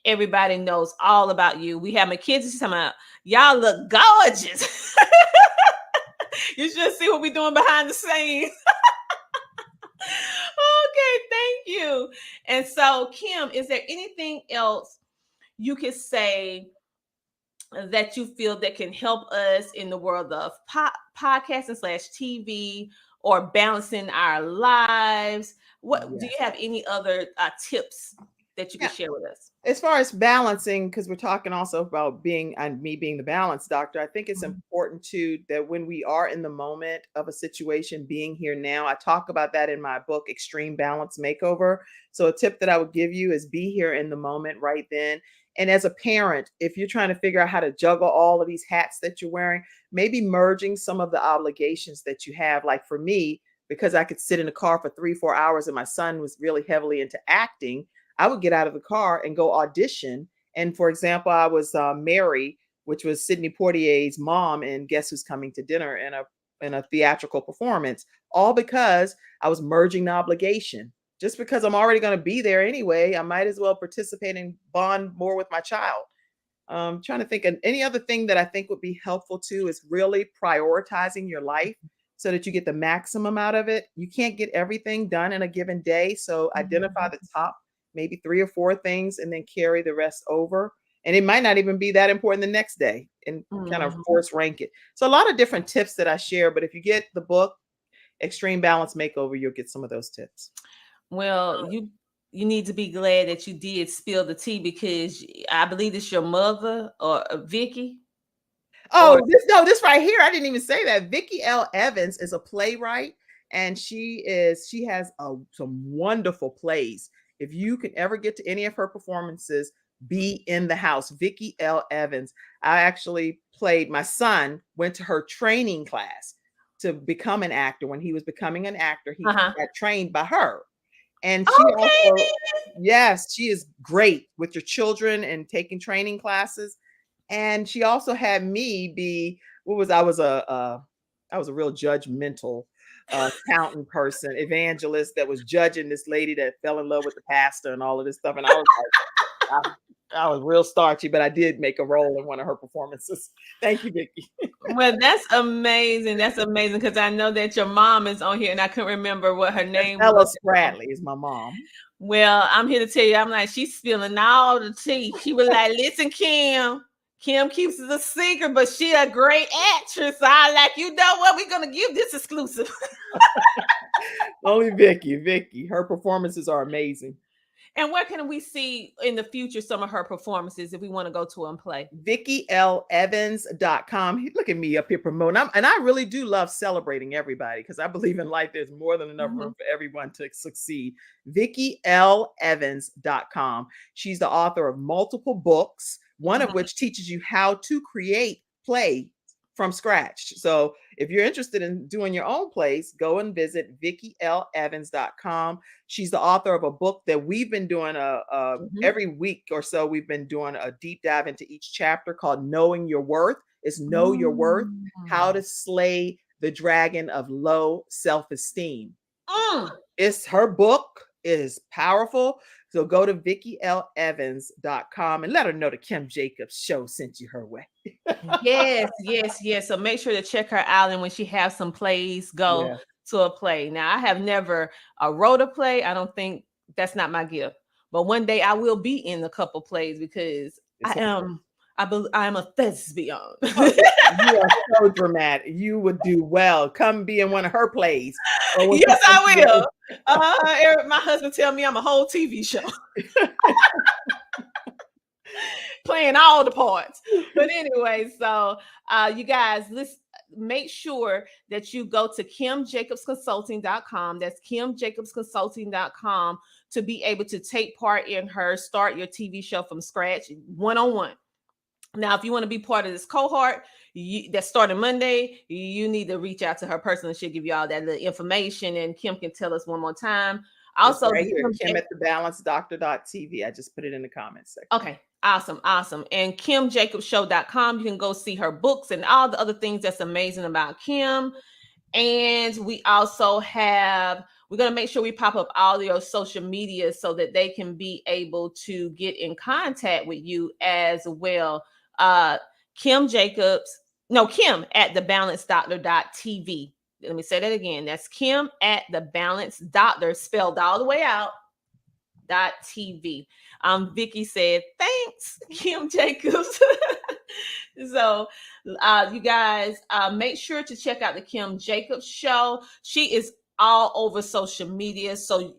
everybody knows all about you. We have Mackenzie talking about, y'all look gorgeous. You should see what we're doing behind the scenes. Okay, thank you. And so, Kim, is there anything else you could say that you feel that can help us in the world of podcasting / TV or balancing our lives? What do you have any other tips that you can share with us? As far as balancing, because we're talking also about me being the balance doctor, I think it's important too that when we are in the moment of a situation, being here now, I talk about that in my book, Extreme Balance Makeover. So a tip that I would give you is be here in the moment right then. And as a parent, if you're trying to figure out how to juggle all of these hats that you're wearing, maybe merging some of the obligations that you have. Like for me, because I could sit in the car for 3-4 hours and my son was really heavily into acting, I would get out of the car and go audition. And for example, I was Mary, which was Sidney Poitier's mom, and Guess Who's Coming to Dinner in a theatrical performance, all because I was merging the obligation. Just because I'm already going to be there anyway, I might as well participate and bond more with my child. Trying to think of any other thing that I think would be helpful too is really prioritizing your life so that you get the maximum out of it. You can't get everything done in a given day. So identify the top, maybe 3 or 4 things, and then carry the rest over. And it might not even be that important the next day, and kind of force rank it. So a lot of different tips that I share, but if you get the book, Extreme Balance Makeover, you'll get some of those tips. Well, you need to be glad that you did spill the tea, because I believe it's your mother or Vicky. Oh, this right here. I didn't even say that. Vicki L. Evans is a playwright, and she has some wonderful plays. If you can ever get to any of her performances, be in the house. Vicki L. Evans. I actually played. My son went to her training class to become an actor. When he was becoming an actor, he got trained by her. And she also, yes, she is great with your children and taking training classes. And she also had me be I was a real judgmental accountant person, evangelist that was judging this lady that fell in love with the pastor and all of this stuff. And I was like, I was real starchy, but I did make a role in one of her performances. Thank you, Vicki. Well, that's amazing. That's amazing, because I know that your mom is on here, and I couldn't remember what her name Ella was. Bradley is my mom. Well, I'm here to tell you, I'm like, she's spilling all the tea. She was like, listen, Kim keeps it a secret, but she a great actress. So I like, you know what? We're going to give this exclusive. Only Vicki. Her performances are amazing. And where can we see in the future some of her performances if we want to go to and play? VickiLEvans.com. Look at me up here promoting. And I really do love celebrating everybody, because I believe in life there's more than enough room for everyone to succeed. VickiLEvans.com. She's the author of multiple books, one of which teaches you how to create play from scratch. So if you're interested in doing your own plays, go and visit VickiLEvans.com. She's the author of a book that we've been doing every week or so. We've been doing a deep dive into each chapter called Knowing Your Worth. It's Know Your Worth, How to Slay the Dragon of Low Self-Esteem. It's her book. It is powerful. So go to VickiLEvans.com and let her know the Kim Jacobs Show sent you her way. Yes. So make sure to check her out. And when she has some plays, go to a play. Now, I have never wrote a play. I don't think that's not my gift. But one day I will be in a couple plays, because I am a thespian. You are so dramatic. You would do well. Come be in one of her plays. Yes, I will. My husband tell me I'm a whole TV show. Playing all the parts. But anyway, so you guys, let's make sure that you go to KimJacobsConsulting.com. That's KimJacobsConsulting.com to be able to take part in her Start Your TV Show from Scratch one-on-one. Now, if you want to be part of this cohort that's starting Monday, you need to reach out to her personally. She'll give you all that little information, and Kim can tell us one more time. Also, right here, Kim@thebalancedoctor.tv. I just put it in the comments section. Okay, awesome. And KimJacobsShow.com. You can go see her books and all the other things that's amazing about Kim. And we also we're going to make sure we pop up all your social media so that they can be able to get in contact with you as well. Kim @thebalancedoctor.tv. Let me say that again. That's Kim@thebalancedoctor, spelled all the way out, .tv. Vicki said, thanks, Kim Jacobs. So you guys make sure to check out the Kim Jacobs Show. She is all over social media. So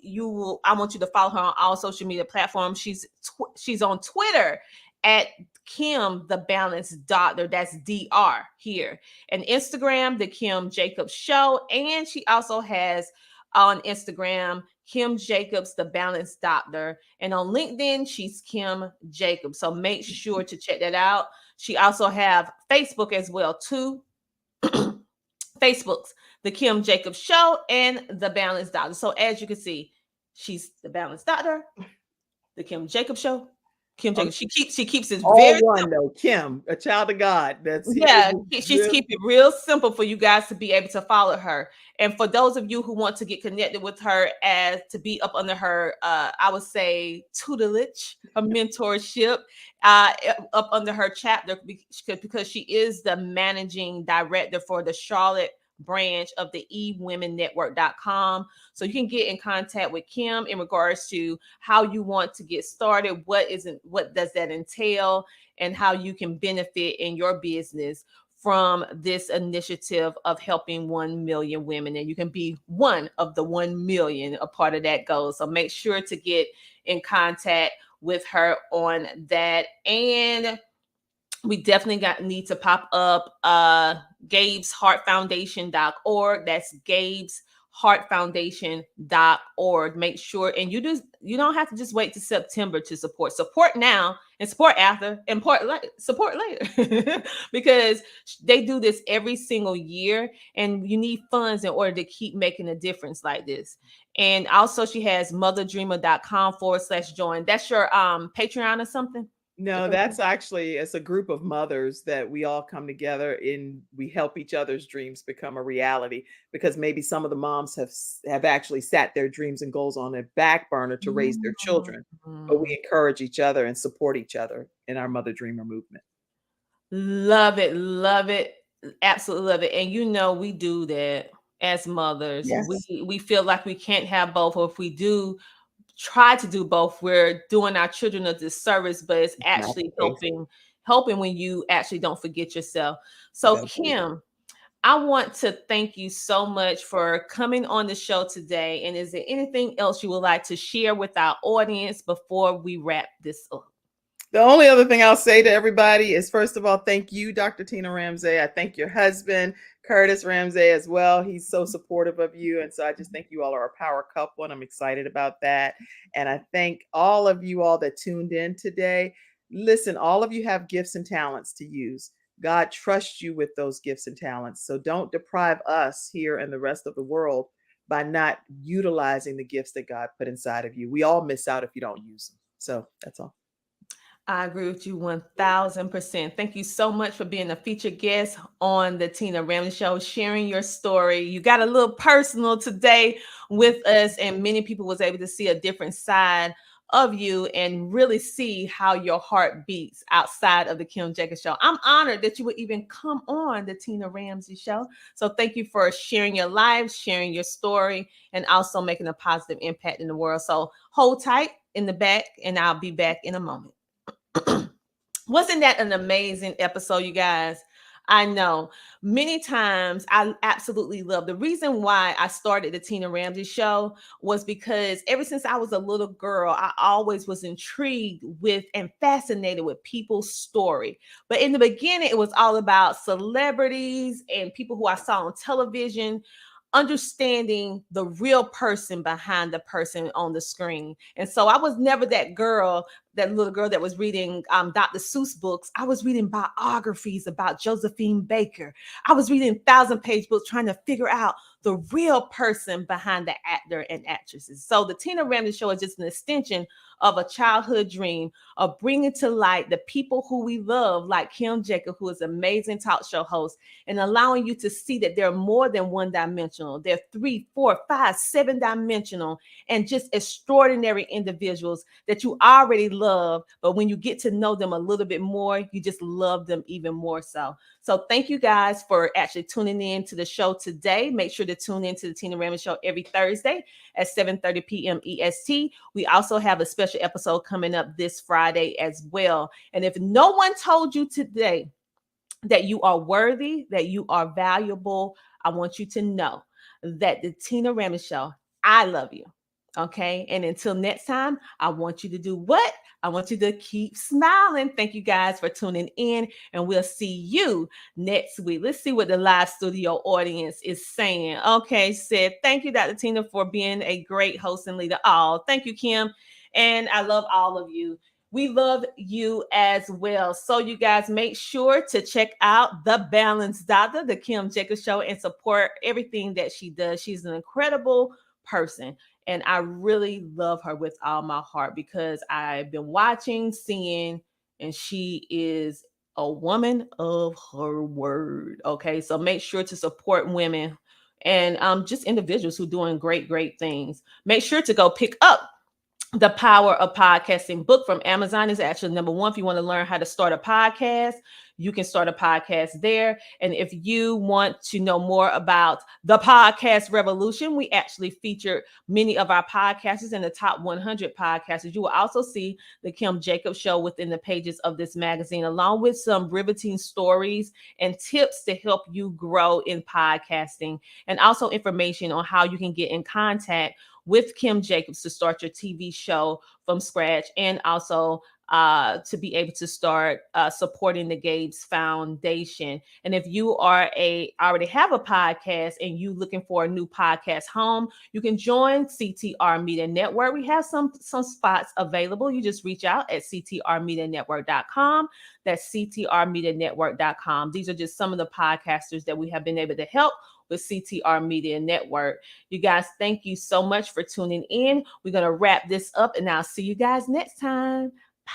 I want you to follow her on all social media platforms. She's on Twitter at Kim the Balanced Doctor. That's DR here. And Instagram, the Kim Jacobs Show. And she also has on Instagram, Kim Jacobs, the Balanced Doctor. And on LinkedIn, she's Kim Jacobs. So make sure to check that out. She also have Facebook as well, too. Facebook's the Kim Jacobs Show and the Balanced Doctor. So as you can see, she's the Balanced Doctor, the Kim Jacobs Show. Kim Jacobs. She keeps it all very one simple. though. Kim, a child of God. She's keep it real simple for you guys to be able to follow her. And for those of you who want to get connected with her as to be up under her, I would say tutelage, a mentorship, up under her chapter, because she is the managing director for the Charlotte branch of the eWomenNetwork.com. So you can get in contact with Kim in regards to how you want to get started, what does that entail, and how you can benefit in your business from this initiative of helping 1 million women. And you can be one of the 1 million, a part of that goal. So make sure to get in contact with her on that. And we definitely need to pop up gabesheartfoundation.org. That's gabesheartfoundation.org. Make sure, and you don't have to just wait to September to support now and support after and support later because they do this every single year, and you need funds in order to keep making a difference like this. And also she has motherdreamer.com/join. That's your Patreon or something? No, that's actually, it's a group of mothers that we all come together and we help each other's dreams become a reality, because maybe some of the moms have actually sat their dreams and goals on a back burner to raise their children. But we encourage each other and support each other in our Mother Dreamer movement. Love it, love it, absolutely love it. And we do that as mothers. Yes. We feel like we can't have both, or if we do try to do both, we're doing our children a disservice, but it's actually helping when you actually don't forget yourself. So Kim, I want to thank you so much for coming on the show today. And is there anything else you would like to share with our audience before we wrap this up? The only other thing I'll say to everybody is, first of all, thank you, Dr. Tina Ramsey. I thank your husband, Curtis Ramsey, as well. He's so supportive of you. And so I just think you all are a power couple, and I'm excited about that. And I thank all of you all that tuned in today. Listen, all of you have gifts and talents to use. God trusts you with those gifts and talents. So don't deprive us here and the rest of the world by not utilizing the gifts that God put inside of you. We all miss out if you don't use them. So that's all. I agree with you 1000%. Thank you so much for being a featured guest on the Tina Ramsey Show, sharing your story. You got a little personal today with us, and many people was able to see a different side of you and really see how your heart beats outside of the Kim Jacobs Show. I'm honored that you would even come on the Tina Ramsey Show. So thank you for sharing your life, sharing your story, and also making a positive impact in the world. So hold tight in the back, and I'll be back in a moment. Wasn't that an amazing episode, you guys? I know many times I absolutely love the reason why I started the Tina Ramsey Show was because ever since I was a little girl, I always was intrigued with and fascinated with people's story. But in the beginning, it was all about celebrities and people who I saw on television, understanding the real person behind the person on the screen. And so I was never that little girl that was reading Dr. Seuss books. I was reading biographies about Josephine Baker. I was reading 1,000-page books trying to figure out the real person behind the actor and actresses. So the Tina Ramsey Show is just an extension of a childhood dream of bringing to light the people who we love, like Kim Jacob, who is an amazing talk show host, and allowing you to see that they're more than one-dimensional. They're 3, 4, 5, 7-dimensional, and just extraordinary individuals that you already love. But when you get to know them a little bit more, you just love them even more so. So thank you guys for actually tuning in to the show today. Make sure to tune in to the Tina Ramsey Show every Thursday at 7:30 p.m. EST. We also have a special episode coming up this Friday as well. And if no one told you today that you are worthy, that you are valuable, I want you to know that the Tina Ramsey Show, I love you. Okay. And until next time, I want you to do what? I want you to keep smiling. Thank you guys for tuning in, and we'll see you next week. Let's see what the live studio audience is saying. Okay, said, thank you, Dr. Tina, for being a great host and leader. Oh, thank you, Kim. And I love all of you. We love you as well. So you guys make sure to check out The Balanced Doctor, the Kim Jacobs Show, and support everything that she does. She's an incredible person. And I really love her with all my heart because I've been watching, seeing, and she is a woman of her word. Okay. So make sure to support women and just individuals who are doing great, great things. Make sure to go pick up The Power of Podcasting book from Amazon. Is actually #1. If you want to learn how to start a podcast, you can start a podcast there. And if you want to know more about the podcast revolution, we actually featured many of our podcasters in the top 100 podcasters. You will also see the Kim Jacobs Show within the pages of this magazine, along with some riveting stories and tips to help you grow in podcasting, and also information on how you can get in contact with Kim Jacobs to start your TV show from scratch, and also to be able to start supporting the Gabe's Foundation. And if you already have a podcast and you looking for a new podcast home, you can join CTR Media Network. We have some spots available. You just reach out at ctrmedianetwork.com. That's ctrmedianetwork.com. These are just some of the podcasters that we have been able to help with CTR Media Network. You guys, thank you so much for tuning in. We're going to wrap this up, and I'll see you guys next time. Bye.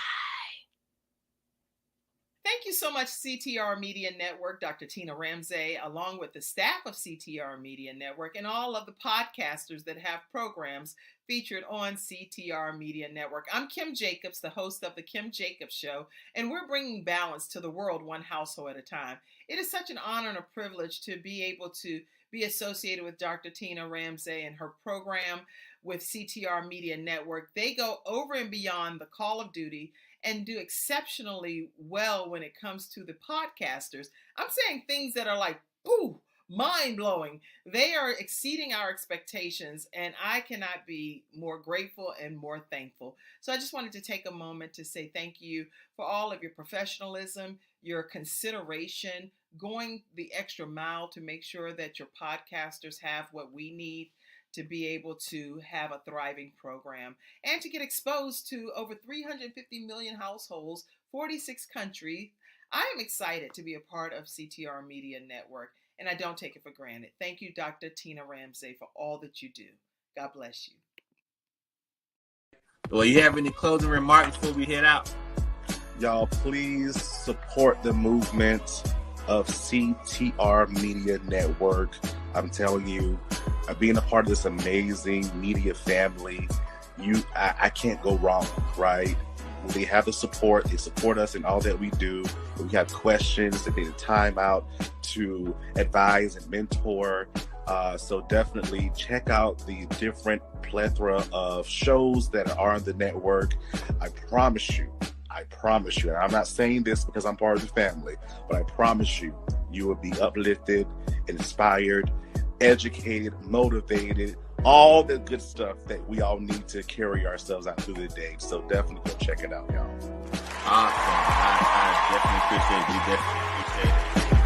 Thank you so much, CTR Media Network, Dr. Tina Ramsey, along with the staff of CTR Media Network and all of the podcasters that have programs featured on CTR Media Network. I'm Kim Jacobs, the host of The Kim Jacobs Show, and we're bringing balance to the world one household at a time. It is such an honor and a privilege to be able to be associated with Dr. Tina Ramsey and her program with CTR Media Network. They go over and beyond the call of duty and do exceptionally well when it comes to the podcasters. I'm saying things that are like, ooh, mind-blowing. They are exceeding our expectations, and I cannot be more grateful and more thankful. So I just wanted to take a moment to say thank you for all of your professionalism, your consideration, going the extra mile to make sure that your podcasters have what we need to be able to have a thriving program and to get exposed to over 350 million households, 46 countries. I am excited to be a part of CTR Media Network, and I don't take it for granted. Thank you, Dr. Tina Ramsey, for all that you do. God bless you. Well, you have any closing remarks before we head out? Y'all, please support the movement of CTR Media Network. I'm telling you, being a part of this amazing media family, I can't go wrong, right? They have the support. They support us in all that we do. If we have questions, they take the time out to advise and mentor. So definitely check out the different plethora of shows that are on the network. I promise you, and I'm not saying this because I'm part of the family, but I promise you, you will be uplifted, inspired, educated, motivated, all the good stuff that we all need to carry ourselves out through the day. So definitely go check it out, y'all. Awesome. I definitely appreciate it. We definitely appreciate it.